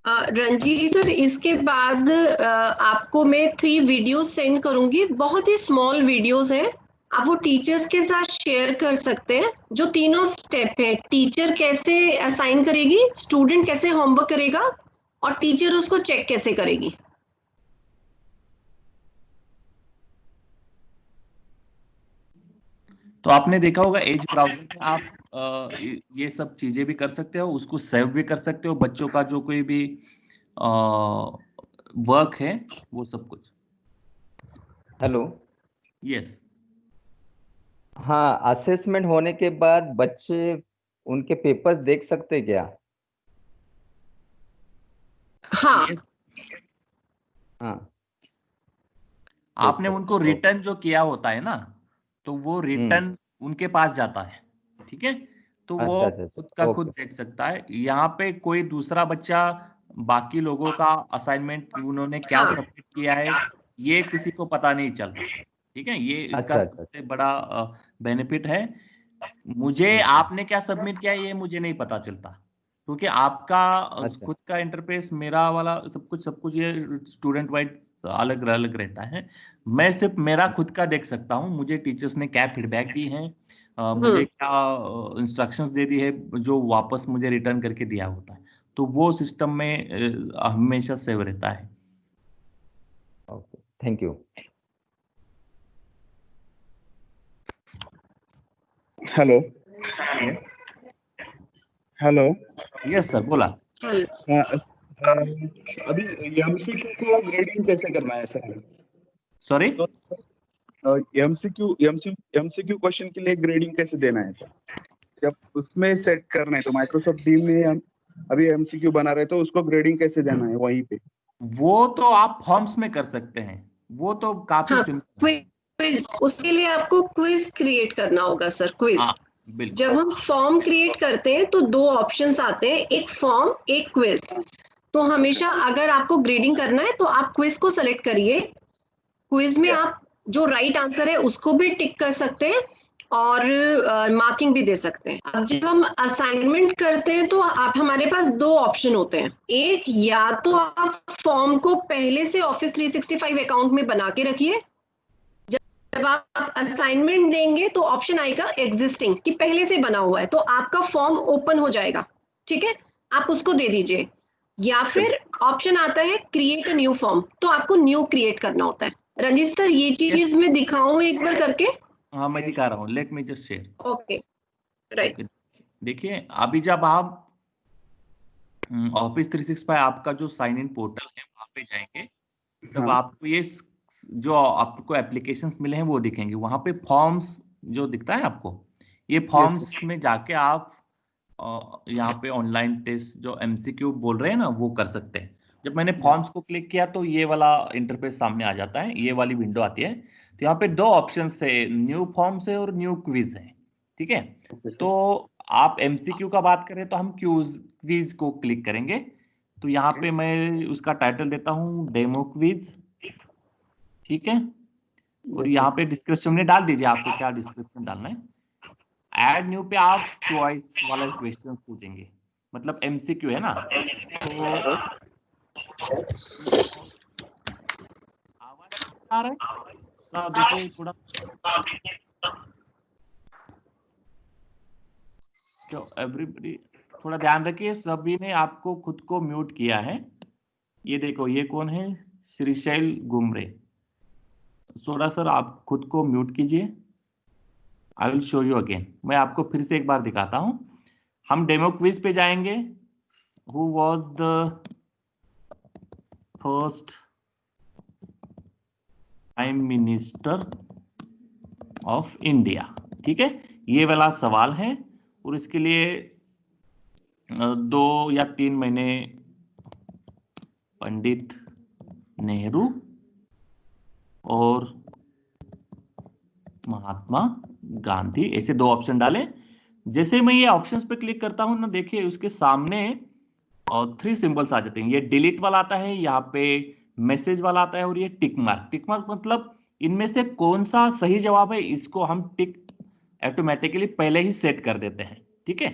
Ranjit sir, इसके बाद आपको मैं 3 वीडियो सेंड करूंगी, बहुत ही स्मॉल वीडियोस हैं, आप वो टीचर्स के साथ शेयर कर सकते हैं। जो तीनों स्टेप है, टीचर कैसे असाइन करेगी, स्टूडेंट कैसे होमवर्क करेगा और टीचर उसको चेक कैसे करेगी। तो आपने देखा होगा एज ब्राउजर में आप ये सब चीजें भी कर सकते हो, उसको सेव भी कर सकते हो, बच्चों का जो कोई भी वर्क है वो सब कुछ। हेलो। यस। हाँ, असेसमेंट होने के बाद बच्चे उनके पेपर देख सकते क्या? हाँ। Yes. हाँ। आपने उनको रिटर्न जो किया होता है ना, तो वो रिटर्न उनके पास जाता है, ठीक है? तो वो अच्छा, खुद का खुद ओके। देख सकता है। यहाँ पे कोई दूसरा बच्चा बाकी लोगों का असाइनमेंट उन्होंने क्या हाँ। सबमिट किया है ये किसी को पता नहीं चलता, ठीक है? ये इसका अच्छा। सबसे बड़ा बेनिफिट है। मुझे आपने क्या सबमिट किया है ये मुझे नहीं पता चलता, क्योंकि आपका अच्छा। खुद का इंटरफेस, मेरा वाला सब कुछ ये स्टूडेंट वाइज अलग अलग रहता है। मैं सिर्फ मेरा खुद का देख सकता हूँ, मुझे टीचर्स ने क्या फीडबैक दी है, मुझे क्या इंस्ट्रक्शंस दे दी है, जो वापस मुझे रिटर्न करके दिया होता है, तो वो सिस्टम में हमेशा सेव रहता है। Okay, thank you. Hello. Hello. Yes sir, बोला। अभी एमसीक्यू को ग्रेडिंग कैसे करना है सर? सॉरी? एमसीक्यू क्वेश्चन के लिए ग्रेडिंग कैसे देना है सर? जब उसमें सेट करना है तो माइक्रोसॉफ्ट टीम में हम अभी एमसीक्यू बना रहे तो उसको ग्रेडिंग कैसे देना है वहीं पे? वो तो आप फॉर्म्स में कर सकते हैं, वो तो काफी हाँ, सिंपल है। क्विज, उसके लिए आपको क्विज क्रिएट करना होगा सर, क्विज। हाँ, बिल्कुल। जब हम फॉर्म क्रिएट करते हैं तो 2 ऑप्शंस आते हैं, एक फॉर्म, एक क्विज। तो हमेशा अगर आपको ग्रेडिंग करना है तो आप क्विज को सेलेक्ट करिए। क्विज में आप जो राइट आंसर है उसको भी टिक कर सकते हैं और मार्किंग भी दे सकते हैं। अब जब हम असाइनमेंट करते हैं तो आप, हमारे पास 2 ऑप्शन होते हैं। एक, या तो आप फॉर्म को पहले से ऑफिस 365 अकाउंट में बना के रखिए, जब आप असाइनमेंट देंगे तो ऑप्शन आएगा एग्जिस्टिंग, कि पहले से बना हुआ है, तो आपका फॉर्म ओपन हो जाएगा, ठीक है? आप उसको दे दीजिए। या फिर ऑप्शन आता है क्रिएट अ न्यू फॉर्म, तो आपको न्यू क्रिएट करना होता है। रंजीत सर, ये चीज मैं दिखाऊं एक बार करके? हाँ, मैं दिखा रहा हूँ, let me just share. Okay, right. देखिए, अभी जब आप ऑफिस 365 आपका जो साइन इन पोर्टल है वहां पे जाएंगे, तब हाँ। आपको ये जो आपको एप्लीकेशंस मिले हैं वो दिखेंगे। वहां पे फॉर्म्स जो दिखता है आपको, ये फॉर्म्स में जाके आप यहाँ पे ऑनलाइन टेस्ट जो एमसीक्यू बोल रहे हैं ना वो कर सकते हैं। जब मैंने फॉर्म्स को क्लिक किया तो ये वाला इंटरफेस सामने आ जाता है, ये वाली विंडो आती है। तो यहाँ पे 2 ऑप्शंस है, न्यू फॉर्म्स है और न्यू क्विज है, ठीक है? तो आप एमसीक्यू का बात करें तो हम क्विज को क्लिक करेंगे। तो यहाँ पे मैं उसका टाइटल देता हूँ डेमो क्विज, ठीक है? और यहाँ पे डिस्क्रिप्शन में डाल दीजिए आपको क्या डिस्क्रिप्शन डालना है। ऐड न्यू पे आप चॉइस वाला क्वेश्चन पूछेंगे, मतलब एमसीक्यू है ना। तो आवाज आ रहा है देखो थोड़ा, तो एवरीबॉडी थोड़ा ध्यान रखिए, सभी ने आपको खुद को म्यूट किया है। ये देखो, ये कौन है? श्रीशैल गुमरे। सोडा सर, आप खुद को म्यूट कीजिए। I will show you again. मैं आपको फिर से एक बार दिखाता हूं। हम डेमो क्विज पे जाएंगे। Who was the first prime minister of India, ठीक है? ये वाला सवाल है और इसके लिए 2 या 3 महीने पंडित नेहरू और महात्मा गांधी, ऐसे 2 ऑप्शन डालें। जैसे मैं ये ऑप्शंस पे क्लिक करता हूं ना, देखिए उसके सामने और 3 सिंबल्स आ जाते हैं। ये डिलीट वाला आता है, यहाँ पे मैसेज वाला आता है, और ये टिक मार्क। टिक मार्क मतलब इनमें से कौन सा सही जवाब है, इसको हम टिक ऑटोमेटिकली पहले ही सेट कर देते हैं। ठीक है,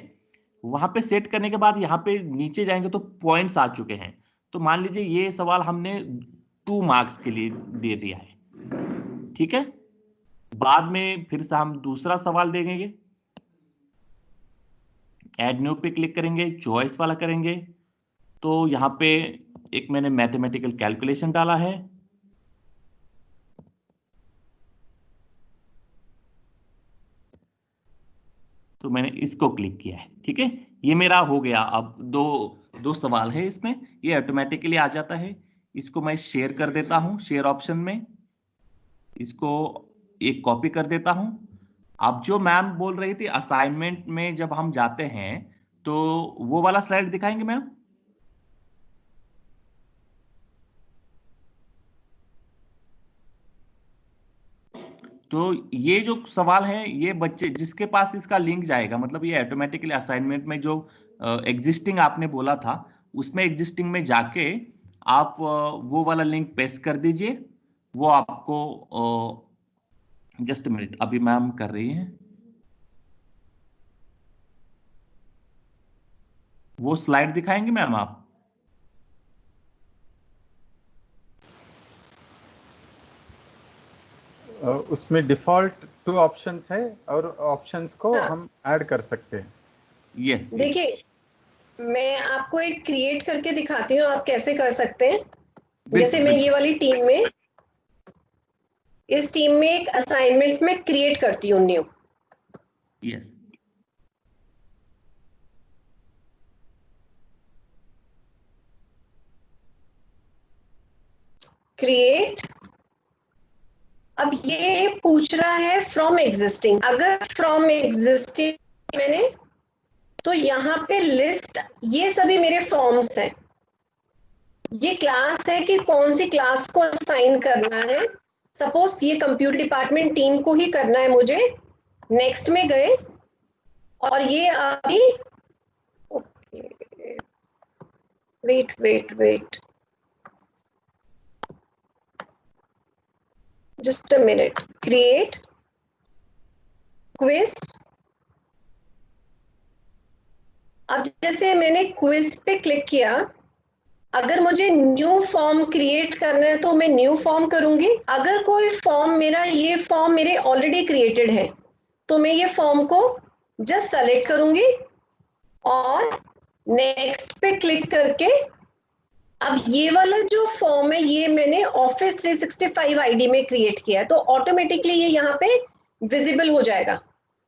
वहां पे सेट करने के बाद यहाँ पे नीचे जाएंगे तो पॉइंट्स आ चुके हैं। तो मान लीजिए ये सवाल हमने 2 मार्क्स के लिए दे दिया है। ठीक है, बाद में फिर से हम दूसरा सवाल देंगे, ऐड न्यू पे क्लिक करेंगे, चॉइस वाला करेंगे, तो यहाँ पे एक मैंने मैथमेटिकल कैलकुलेशन डाला है, तो मैंने इसको क्लिक किया है। ठीक है, ये मेरा हो गया। अब दो सवाल है इसमें, ये ऑटोमेटिकली आ जाता है। इसको मैं शेयर कर देता हूं, शेयर ऑप्शन में इसको एक कॉपी कर देता हूं। अब जो मैम बोल रही थी असाइनमेंट में जब हम जाते हैं तो वो वाला स्लाइड दिखाएंगे मैम? तो ये जो सवाल है, ये बच्चे जिसके पास इसका लिंक जाएगा, मतलब ये ऑटोमेटिकली असाइनमेंट में जो एग्जिस्टिंग आपने बोला था उसमें एग्जिस्टिंग में जाके आप वो वाला लिंक पेस्ट कर दीजिए। वो आपको जस्ट मिनट, अभी मैम कर रही है, वो स्लाइड दिखाएंगे मैम आप? उसमें डिफॉल्ट 2 ऑप्शंस है और ऑप्शंस को हम ऐड कर सकते हैं। यस, देखिए मैं आपको एक क्रिएट करके दिखाती हूँ आप कैसे कर सकते हैं। जैसे मैं ये वाली टीम में, इस टीम में एक असाइनमेंट में क्रिएट करती हूँ न्यू। Yes, create. अब ये पूछ रहा है फ्रॉम एग्जिस्टिंग। अगर फ्रॉम एग्जिस्टिंग मैंने, तो यहाँ पे लिस्ट, ये सभी मेरे फॉर्म्स हैं। ये क्लास है कि कौन सी क्लास को असाइन करना है। सपोज ये कंप्यूटर डिपार्टमेंट टीम को ही करना है मुझे। नेक्स्ट में गए और ये अभी, okay, wait just a minute, create quiz। अब जैसे मैंने क्विज पे क्लिक किया, अगर मुझे न्यू फॉर्म क्रिएट करना है तो मैं न्यू फॉर्म करूंगी। अगर कोई फॉर्म मेरा, ये फॉर्म मेरे ऑलरेडी क्रिएटेड है, तो मैं ये फॉर्म को जस्ट सेलेक्ट करूंगी और नेक्स्ट पे क्लिक करके, अब ये वाला जो फॉर्म है ये मैंने ऑफिस 365 आईडी में क्रिएट किया है, तो ऑटोमेटिकली ये यहाँ पे विजिबल हो जाएगा।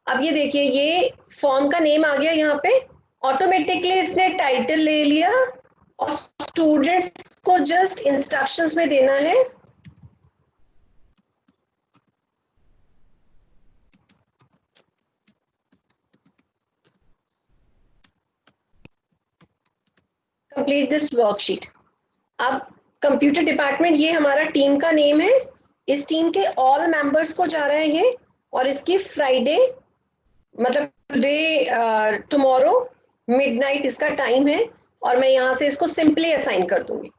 अब ये देखिए ये फॉर्म का नेम आ गया यहाँ पे, ऑटोमेटिकली इसने टाइटल ले लिया और स्टूडेंट्स को जस्ट इंस्ट्रक्शंस में देना है कंप्लीट दिस वर्कशीट। अब कंप्यूटर डिपार्टमेंट, ये हमारा टीम का नेम है, इस टीम के ऑल मेंबर्स को जा रहा है ये, और इसकी फ्राइडे मतलब डे टुमारो मिडनाइट इसका टाइम है, और मैं यहाँ से इसको सिंपली असाइन कर दूंगी।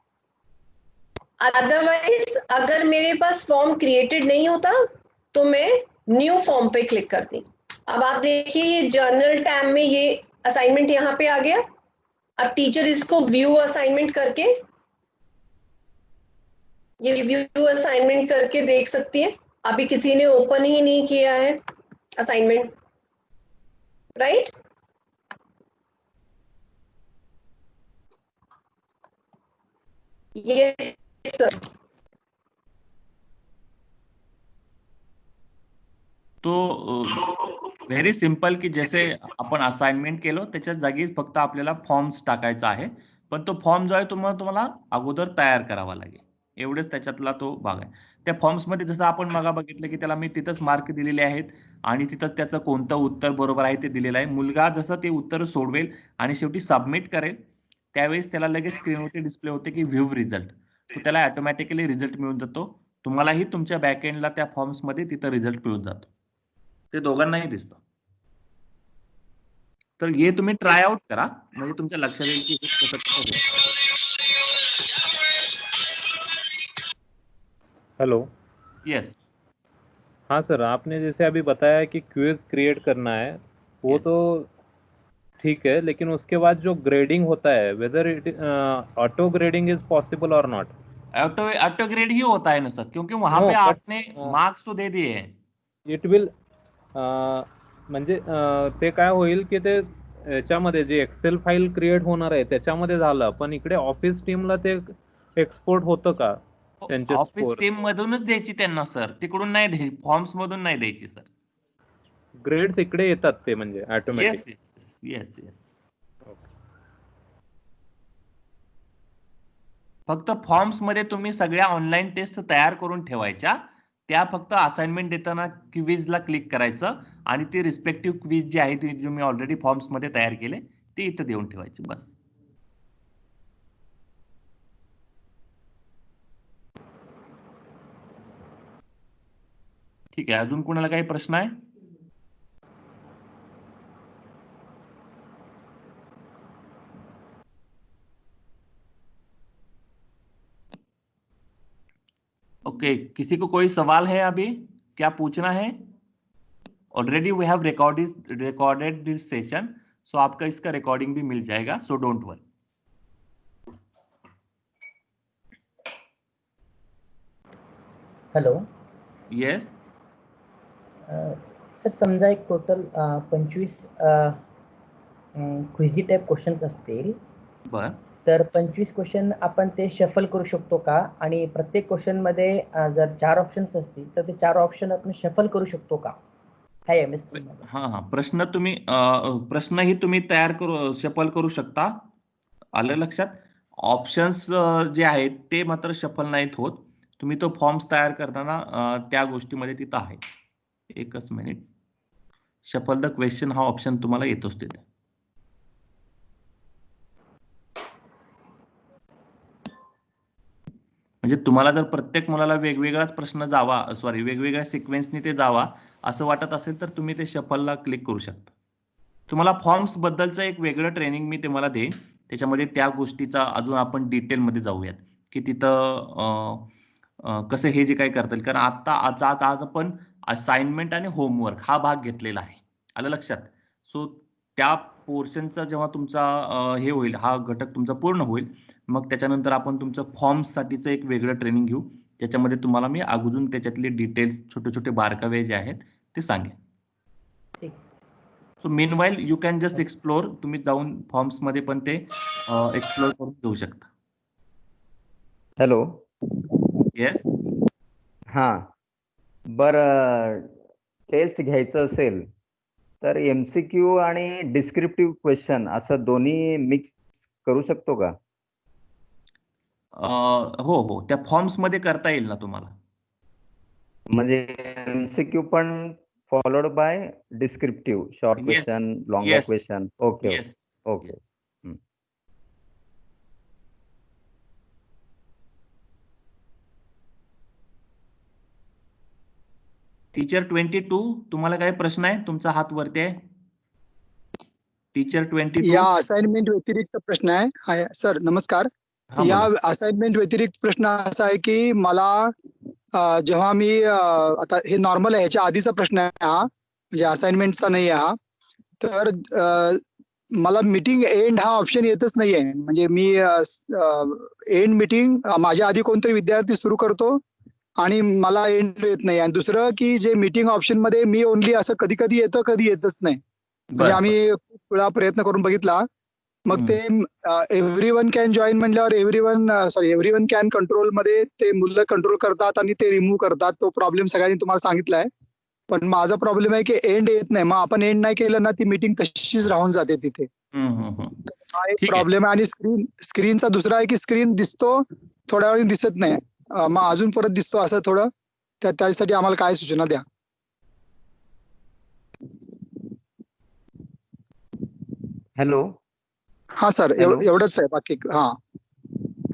अदरवाइज अगर मेरे पास फॉर्म क्रिएटेड नहीं होता तो मैं न्यू फॉर्म पे क्लिक करती। अब आप देखिए ये जर्नल टैब में ये असाइनमेंट यहाँ पे आ गया। अब टीचर इसको व्यू असाइनमेंट करके, ये व्यू असाइनमेंट करके देख सकती है। अभी किसी ने ओपन ही नहीं किया है असाइनमेंट, राइट? Yes sir. तो व्हेरी सिंपल की जैसे आपण असाइनमेंट केलं त्याच्या जागी फक्त आपल्याला फॉर्म्स टाकायचा आहे, पण तो फॉर्म जो आहे तुम्हाला अगोदर तयार करावा लागेल, एवढेच त्याच्यातला तो भाग आहे। त्या फॉर्म्स मध्ये जसं आपण मगा बघितलं की त्याला मी तिथंच मार्क दिलेले आहेत, आणि तिथं त्याचं कोणतं उत्तर बरोबर आहे ते दिलेलं आहे. मुलगा जसं ते उत्तर सोडवेल आणि शेवटी सबमिट करेल त्यावेळेस त्याला लगेच स्क्रीनवरती डिस्प्ले होते की व्ह्यू रिझल्ट. तो त्याला ऑटोमॅटिकली रिझल्ट मिळून जातो. तुम्हालाही तुमच्या बॅकएंडला त्या फॉर्म्समध्ये तिथं रिझल्ट मिळून जातो. ते दोघांनाही दिसतं. तर हे तुम्ही ट्राय आउट करा म्हणजे तुमच्या लक्षात येईल की हे कसं होतं. हेलो। यस हाँ सर, आपने जैसे अभी बताया कि क्विज क्रिएट करना है, वो Yes. तो ठीक है, लेकिन उसके बाद जो ग्रेडिंग होता है, whether it auto grading is possible और नॉट? ऑटो ग्रेड ही होता है ना सर, क्योंकि वहां No, पे but, आपने मार्क्स तो दे दिए हैं. इट विल म्हणजे ते काय होईल की ते याच्यामध्ये जे एक्सेल फाईल क्रिएट होणार आहे त्याच्यामध्ये झालं, पण इकडे ऑफिस टीमला ते एक्सपोर्ट होतं का त्यांचे ऑफिस स्कोर? टीम मधूनच द्यायची त्यांना सर, तिकडून नाही द्यायची, फॉर्म्स मधून नाही द्यायची सर. ग्रेड्स इकडे येतात ते म्हणजे ऑटोमॅटिक? Yes yes yes. फक्त फॉर्म्स मध्ये तुम्ही सगळ्या ऑनलाईन टेस्ट तयार करून ठेवायच्या. त्या फक्त असाइनमेंट देताना क्विजला क्लिक करायचं आणि ती रिस्पेक्टिव्ह क्विज जी आहे ती तुम्ही ऑलरेडी फॉर्म्स मध्ये तयार केले ते इथं देऊन ठेवायचे बस. ठीक आहे, अजून कोणाला काही प्रश्न आहे? ओके, किसी को कोई सवाल है अभी? क्या पूछना है? Already we have recorded this session, so आपका इसका रिकॉर्डिंग भी मिल जाएगा, so don't worry. Hello. Yes. Sir समजा एक टोटल 25 क्विझी टाईप क्वेश्चन्स असतील, बर, तर 25 क्वेश्चन आपण ते शफल करू शकतो का? आणि प्रत्येक क्वेश्चन मध्ये जर 4 ऑप्शन्स असतील तर ते 4 ऑप्शन आपण शफल करू शकतो का? हाय एमएस. हा प्रश्नही तुम्ही तयार करू शफल करू शकता. आलं लक्षात? ऑप्शन्स जे आहेत ते मात्र शफल नाहीत होत. तुम्ही तो फॉर्म्स तयार करताना त्या गोष्टीमध्ये तिथं आहे. एकच मिनिट. शफल द क्वेश्चन हा ऑप्शन तुम्हाला येतोच तिथे. म्हणजे तुम्हाला जर प्रत्येक मुलाला वेगवेगळाच प्रश्न वेगवेगळ्या सिक्वेन्सनी ते जावा असं वाटत असेल तर तुम्ही ते शफलला क्लिक करू शकता. तुम्हाला फॉर्म्स बद्दलचं एक वेगळं ट्रेनिंग मी तुम्हाला देईन. त्याच्यामध्ये त्या गोष्टीचा अजून आपण डिटेलमध्ये जाऊयात की तिथं कसं हे जे काही करता येईल. कारण आज आपण असाइनमेंट आणि होमवर्क हा भाग घेतलेला आहे. आलं लक्षात? सो त्या पोर्शनचा जेव्हा तुमचा हे होईल, हा घटक तुमचा पूर्ण होईल, मग त्याच्यानंतर आपण तुमचं फॉर्म्स साठीचं एक वेगळं ट्रेनिंग घेऊ. त्याच्यामध्ये तुम्हाला मी अजून त्याच्यातले डिटेल्स छोटे छोटे बारकावे जे आहेत ते सांगेन. So meanwhile you can just explore. तुम्ही जाऊन फॉर्म्स मध्ये पण ते एक्सप्लोर करून घेऊ शकता. हॅलो. येस. हा, बरं, टेस्ट घ्यायचं असेल तर एमसीक्यू आणि डिस्क्रिप्टिव्ह क्वेश्चन असं दोन्ही मिक्स करू शकतो का? हो, त्या फॉर्म्स मध्ये करता येईल ना तुम्हाला. म्हणजे एमसीक्यू पण followed by descriptive, short question, longer question. Okay okay. Teacher 22, तुम्हाला काही प्रश्न आहे? तुमचा हात वरती आहे. टीचर 22. या असाइनमेंट व्यतिरिक्त प्रश्न आहे सर. नमस्कार. या असाइनमेंट व्यतिरिक्त प्रश्न असा आहे की मला जेव्हा मी आता हे नॉर्मल आहे, ह्याच्या आधीचा प्रश्न आहे हा, म्हणजे असाइनमेंटचा नाही आहे हा. तर मला मीटिंग एंड हा ऑप्शन येतच नाहीये. म्हणजे मी एंड मीटिंग माझ्या आधी कोणतरी विद्यार्थी सुरू करतो आणि मला एंड येत नाही. आणि दुसरं की जे मीटिंग ऑप्शन मध्ये मी ओनली असं कधी कधी येतं, कधी येतच नाही. म्हणजे आम्ही खूप वेळा प्रयत्न करून बघितला. मग ते एव्हरीवन कॅन जॉईन म्हणल्यावर एव्हरीवन कॅन कंट्रोल मध्ये ते मुलं कंट्रोल करतात आणि ते रिमूव्ह करतात. तो प्रॉब्लेम सगळ्यांनी तुम्हाला सांगितलाय. पण माझा प्रॉब्लेम आहे की एंड येत नाही. मग आपण एंड नाही केलं ना, ती मीटिंग तशीच राहून जाते तिथे. हा एक प्रॉब्लेम आहे. आणि स्क्रीनचा दुसरा आहे की स्क्रीन दिसतो, थोड्या वेळी दिसत नाही, मग अजून परत दिसतो, असं थोडं. त्यासाठी आम्हाला काय सूचना द्या. हॅलो. हा सर, हॅलो. एवढंच आहे बाकी. हा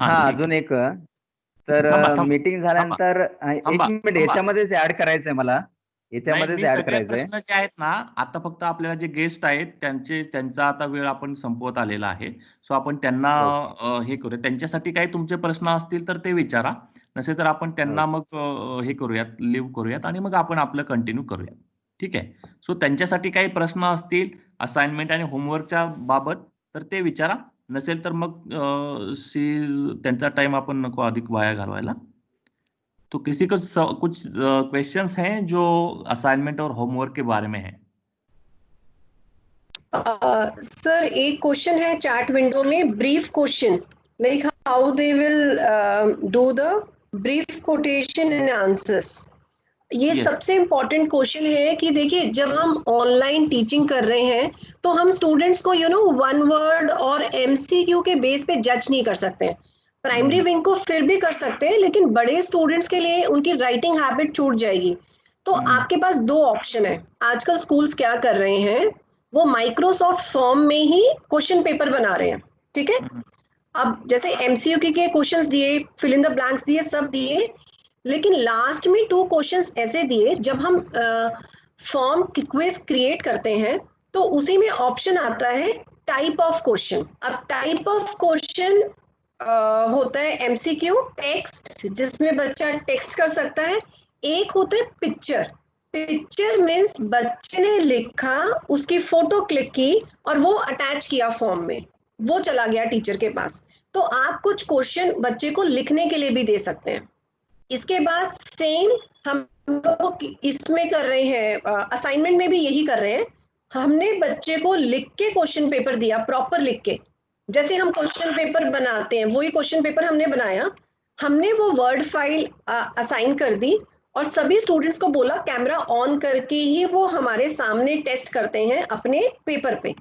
हा ठीक अजून आहे. एक तर थांबा मीटिंग झाल्यानंतर एक थांबा मिनिट थांबा. याच्यामध्येच ऍड करायचंय मला, नाही, याच्यामध्येच मी ऍड सगळे करायचंय. प्रश्न जे आहेत ना, आता फक्त आपल्याला जे गेस्ट आहेत त्यांचा आता वेळ आपण संपवत आलेला आहे. सो आपण त्यांना हो. हे करूया. त्यांच्यासाठी काही तुमचे प्रश्न असतील तर ते विचारा. नसेल तर आपण त्यांना हो. मग हे करूयात, लिव्ह करूयात आणि मग आपण आपलं कंटिन्यू करूयात. ठीक आहे. सो त्यांच्यासाठी काही प्रश्न असतील असाइनमेंट आणि होमवर्कच्या बाबत तर ते विचारा. नसेल तर मग त्यांचा टाइम आपण नको अधिक वाया घालवायला. तो किसी को कुछ क्वेश्चंस हैं जो असाइनमेंट और होमवर्क के बारे में है? सर एक क्वेश्चन है चैट विंडो में, brief question, like how they will do the brief quotation and answers. ये Yes. सबसे इम्पोर्टेंट क्वेश्चन है कि देखिए जब हम ऑनलाइन टीचिंग कर रहे हैं तो हम स्टूडेंट्स को वन वर्ड और एमसीक्यू के बेस पे जज नहीं कर सकते। प्राइमरी विंग को फिर भी कर सकते हैं, लेकिन बड़े स्टूडेंट्स के लिए उनकी राइटिंग हैबिट छूट जाएगी। तो आपके पास दो ऑप्शन है। आजकल स्कूल्स क्या कर रहे हैं, वो माइक्रोसॉफ्ट फॉर्म में ही क्वेश्चन पेपर बना रहे हैं। ठीक है, अब जैसे एमसीक्यू के क्वेश्चंस दिए, फिल इन द ब्लैंक्स दिए, सब दिए, लेकिन लास्ट में 2 क्वेश्चंस ऐसे दिए, जब हम फॉर्म क्विज क्रिएट करते हैं तो उसी में ऑप्शन आता है टाइप ऑफ क्वेश्चन। अब टाइप ऑफ क्वेश्चन होता है एमसीक्यू टेक्स्ट, जिसमें बच्चा टेक्स्ट कर सकता है। एक होता है पिक्चर। पिक्चर मीन्स बच्चे ने लिखा, उसकी फोटो क्लिक की और वो अटैच किया फॉर्म में, वो चला गया टीचर के पास। तो आप कुछ क्वेश्चन बच्चे को लिखने के लिए भी दे सकते हैं। इसके बाद सेम हम लोग इसमें कर रहे हैं, असाइनमेंट में भी यही कर रहे हैं। हमने बच्चे को लिख के क्वेश्चन पेपर दिया, प्रॉपर लिख के, जैसे हम क्वेश्चन पेपर बनाते हैं वही क्वेश्चन पेपर हमने बनाया। हमने वो वर्ड फाइल असाइन कर दी और सभी स्टूडेंट्स को बोला कैमरा ऑन करके ही वो हमारे सामने टेस्ट करते हैं अपने पेपर पे।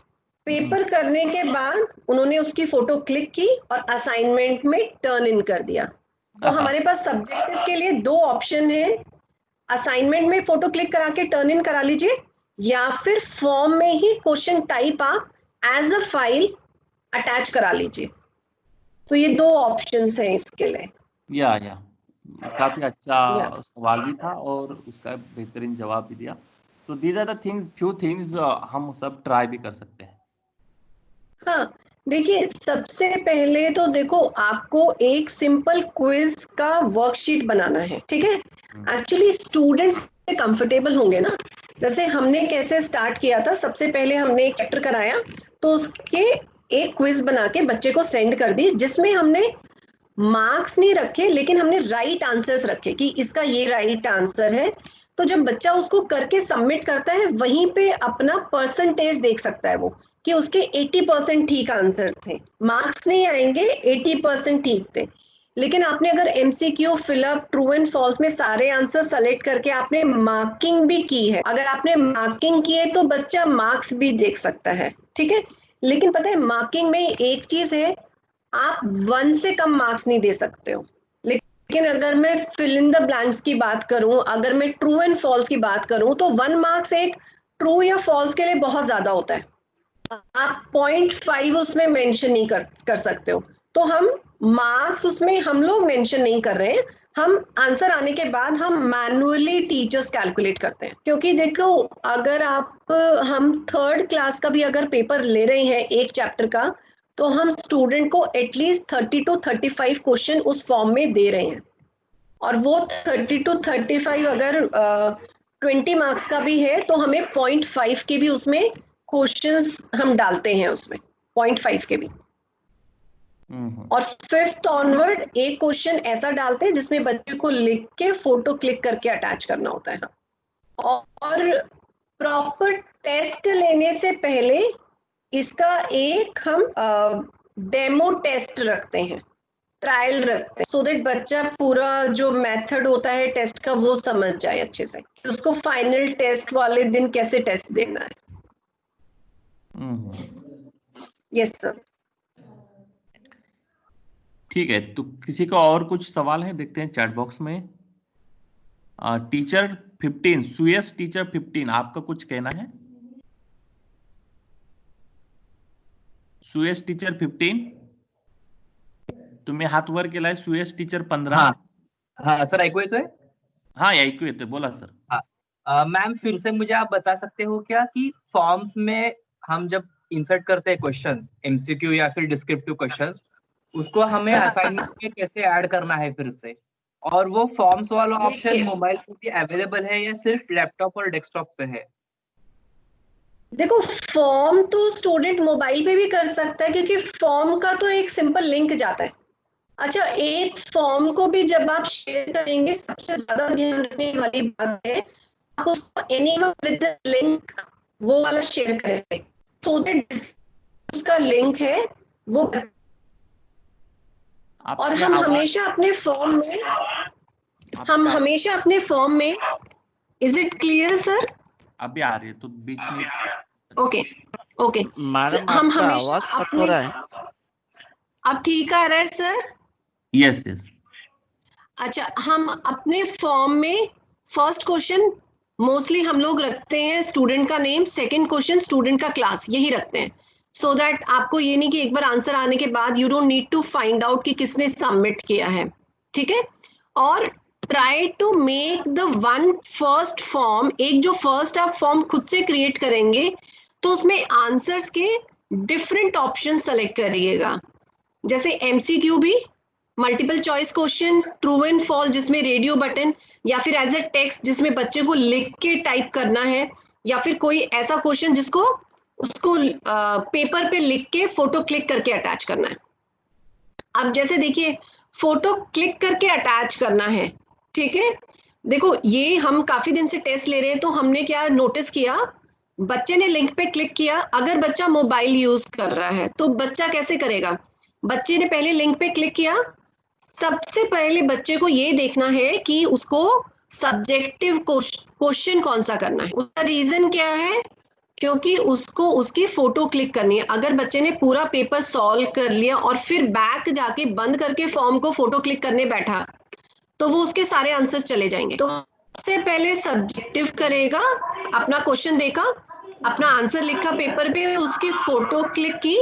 पेपर करने के बाद उन्होंने उसकी फोटो क्लिक की और असाइनमेंट में टर्न इन कर दिया। तो हमारे पास सब्जेक्टिव के लिए 2 ऑप्शन है, असाइनमेंट में फोटो क्लिक करा के टर्न इन करा लीजिए, या फिर फॉर्म में ही क्वेश्चन टाइप आप एज अ फाइल अटैच करा लीजिए। तो ये 2 ऑप्शंस हैं इसके लिए। या काफी अच्छा सवाल भी था और उसका बेहतरीन जवाब भी दिया। तो these are the things, few things हम सब ट्राई भी कर सकते हैं। हाँ, देखिए सबसे पहले तो देखो आपको एक सिंपल क्विज का वर्कशीट बनाना है। ठीक है, एक्चुअली स्टूडेंट्स कंफर्टेबल होंगे ना। जैसे हमने कैसे स्टार्ट किया था, सबसे पहले हमने एक चैप्टर कराया तो उसके एक क्विज बना के बच्चे को सेंड कर दी, जिसमें हमने मार्क्स नहीं रखे लेकिन हमने राइट आंसर्स रखे कि इसका ये राइट आंसर है। तो जब बच्चा उसको करके सबमिट करता है, वहीं पे अपना परसेंटेज देख सकता है वो कि उसके 80% ठीक आंसर थे। मार्क्स नहीं आएंगे, 80% ठीक थे। लेकिन आपने अगर MCQ, fill up, true and false में सारे आंसर सेलेक्ट करके आपने मार्किंग भी की है, अगर आपने मार्किंग की है तो बच्चा मार्क्स भी देख सकता है। ठीक है, लेकिन पता है मार्किंग में एक चीज है, आप 1 से कम मार्क्स नहीं दे सकते हो। लेकिन अगर मैं फिल इन द ब्लैंक्स की बात करूं, अगर मैं ट्रू एंड फॉल्स की बात करूं, तो 1 मार्क्स एक ट्रू या फॉल्स के लिए बहुत ज्यादा होता है। आप 0.5 उसमें मेंशन नहीं कर सकते हो। तो हम मार्क्स उसमें हम लोग मेंशन नहीं कर रहे हैं, हम आंसर आने के बाद हम मैन्युअली टीचर्स कैलकुलेट करते हैं। क्योंकि देखो अगर आप हम 3rd क्लास का भी अगर पेपर ले रहे हैं एक चैप्टर का, तो हम स्टूडेंट को एटलीस्ट 30 to 35 क्वेश्चन उस फॉर्म में दे रहे हैं। और वो 30 to 35 अगर 20 मार्क्स का भी है तो हमें 0.5 के भी उसमें क्वेश्चंस हम डालते हैं उसमें, 0.5 के भी। और 5th ऑनवर्ड एक क्वेश्चन ऐसा डालते हैं जिसमें बच्चे को लिख के फोटो क्लिक करके अटैच करना होता है। और प्रॉपर टेस्ट लेने से पहले इसका एक हम डेमो टेस्ट रखते हैं, ट्रायल रखते हैं, सो दैट बच्चा पूरा जो मेथड होता है टेस्ट का वो समझ जाए अच्छे से, कि उसको फाइनल टेस्ट वाले दिन कैसे टेस्ट देना है। Yes sir. ठीक है, तो किसी का और कुछ सवाल है? देखते हैं चैट बॉक्स में। टीचर 15, सुयस टीचर 15, आपका कुछ कहना है? सुयश टीचर 15, तुम्ही हात वर केलाय. सुयश टीचर 15. हाँ सर, ऐकू येतोय? हाँ ऐकू येतोय, बोला सर. मैम फिर से मुझे आप बता सकते हो क्या कि फॉर्म्स में हम जब इंसर्ट करते हैं क्वेश्चंस, एमसीक्यू या फिर डिस्क्रिप्टिव क्वेश्चंस, उसको हमें असाइनमेंट में कैसे ऐड करना है फिर से? और वो फॉर्म्स वाला ऑप्शन मोबाइल पे भी अवेलेबल है या सिर्फ लैपटॉप और डेस्कटॉप पे है? देखो, फॉर्म तो स्टूडेंट मोबाइल पे भी कर सकता है, क्योंकि फॉर्म का तो एक सिंपल लिंक जाता है. अच्छा, एक फॉर्म को भी जब आप शेयर करेंगे, सबसे ज्यादा ध्यान रखने वाली बात है, आप उसको एनीवन विद द लिंक वो वाला शेयर करेंगे. सो दैट उसका लिंक है वो. और हम हमेशा अपने फॉर्म में इज इट क्लियर सर? अभी आ रही है तो बीच में. ओके मैडम हम आपका हमेशा आवाज कट हो रहा है. अब ठीक आ रहा है सर? यस. अच्छा, हम अपने फॉर्म में फर्स्ट क्वेश्चन मोस्टली हम लोग रखते हैं स्टूडेंट का नेम, सेकंड क्वेश्चन स्टूडेंट का क्लास, यही रखते हैं. सो दैट आपको ये नहीं कि एक बार आंसर आने के बाद you don't need to find out कि किसने सबमिट किया है. ठीक है. और try to make the one first form, एक जो फर्स्ट आप फॉर्म खुद से क्रिएट करेंगे तो उसमें आंसर्स के डिफरेंट ऑप्शन सेलेक्ट करिएगा. जैसे एमसीक्यू भी, multiple choice question, true and false जिसमें रेडियो बटन, या फिर एज ए टेक्स्ट जिसमें बच्चे को लिख के टाइप करना है, या फिर कोई ऐसा क्वेश्चन जिसको उसको पेपर पे लिख के फोटो क्लिक करके अटैच करना है. अब जैसे देखिए, फोटो क्लिक करके अटैच करना है. ठीक है. देखो, ये हम काफी दिन से टेस्ट ले रहे हैं, तो हमने क्या नोटिस किया, बच्चे ने लिंक पे क्लिक किया, अगर बच्चा मोबाइल यूज कर रहा है तो बच्चा कैसे करेगा? बच्चे ने पहले लिंक पे क्लिक किया, सबसे पहले बच्चे को ये देखना है कि उसको सब्जेक्टिव क्वेश्चन कौन सा करना है. उसका रीजन क्या है? क्योंकि उसको उसकी फोटो क्लिक करनी है. अगर बच्चे ने पूरा पेपर सॉल्व कर लिया और फिर बैक जाके बंद करके फॉर्म को फोटो क्लिक करने बैठा, तो वो उसके सारे आंसर्स चले जाएंगे. तो सबसे पहले सब्जेक्टिव करेगा, अपना क्वेश्चन देखा, अपना आंसर लिखा पेपर पे, उसकी फोटो क्लिक की,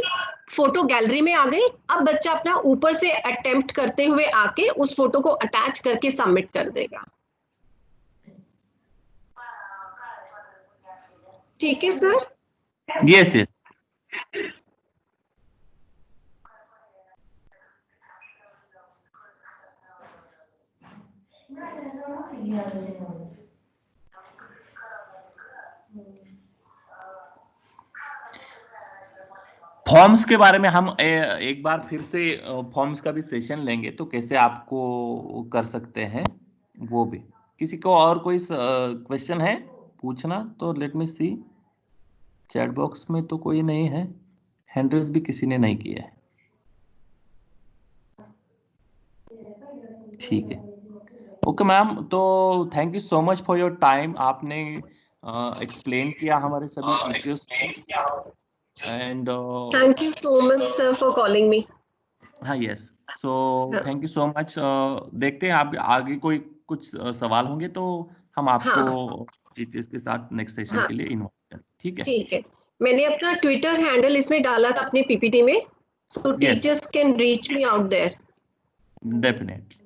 फोटो गैलरी में आ गई. अब बच्चा अपना ऊपर से अटेम्प्ट करते हुए आके उस फोटो को अटैच करके सबमिट कर देगा. ठीक है सर? यस. फॉर्म्स के बारे में हम एक बार फिर से फॉर्म्स का भी सेशन लेंगे, तो कैसे आपको कर सकते हैं वो भी. किसी को और कोई क्वेश्चन है पूछना तो लेट मी सी. चैट बॉक्स में तो कोई नहीं है, हैंड रेज भी किसी ने नहीं किया है. ठीक है. ओके मैम, तो thank you so much for your time. आपने एक्सप्लेन किया हमारे सभी टीचर्स को. And thank you so much sir for calling me. हाँ yes. So thank you so much. देखते हैं आप आगे कोई कुछ सवाल होंगे तो हम आपको टीचर्स के साथ नेक्स्ट सेशन के लिए इन्वाइट करें. ठीक है. ठीक है. मैंने अपना ट्विटर हैंडल इसमें डाला था अपने पीपीटी में, so teachers can reach me out there. Definitely.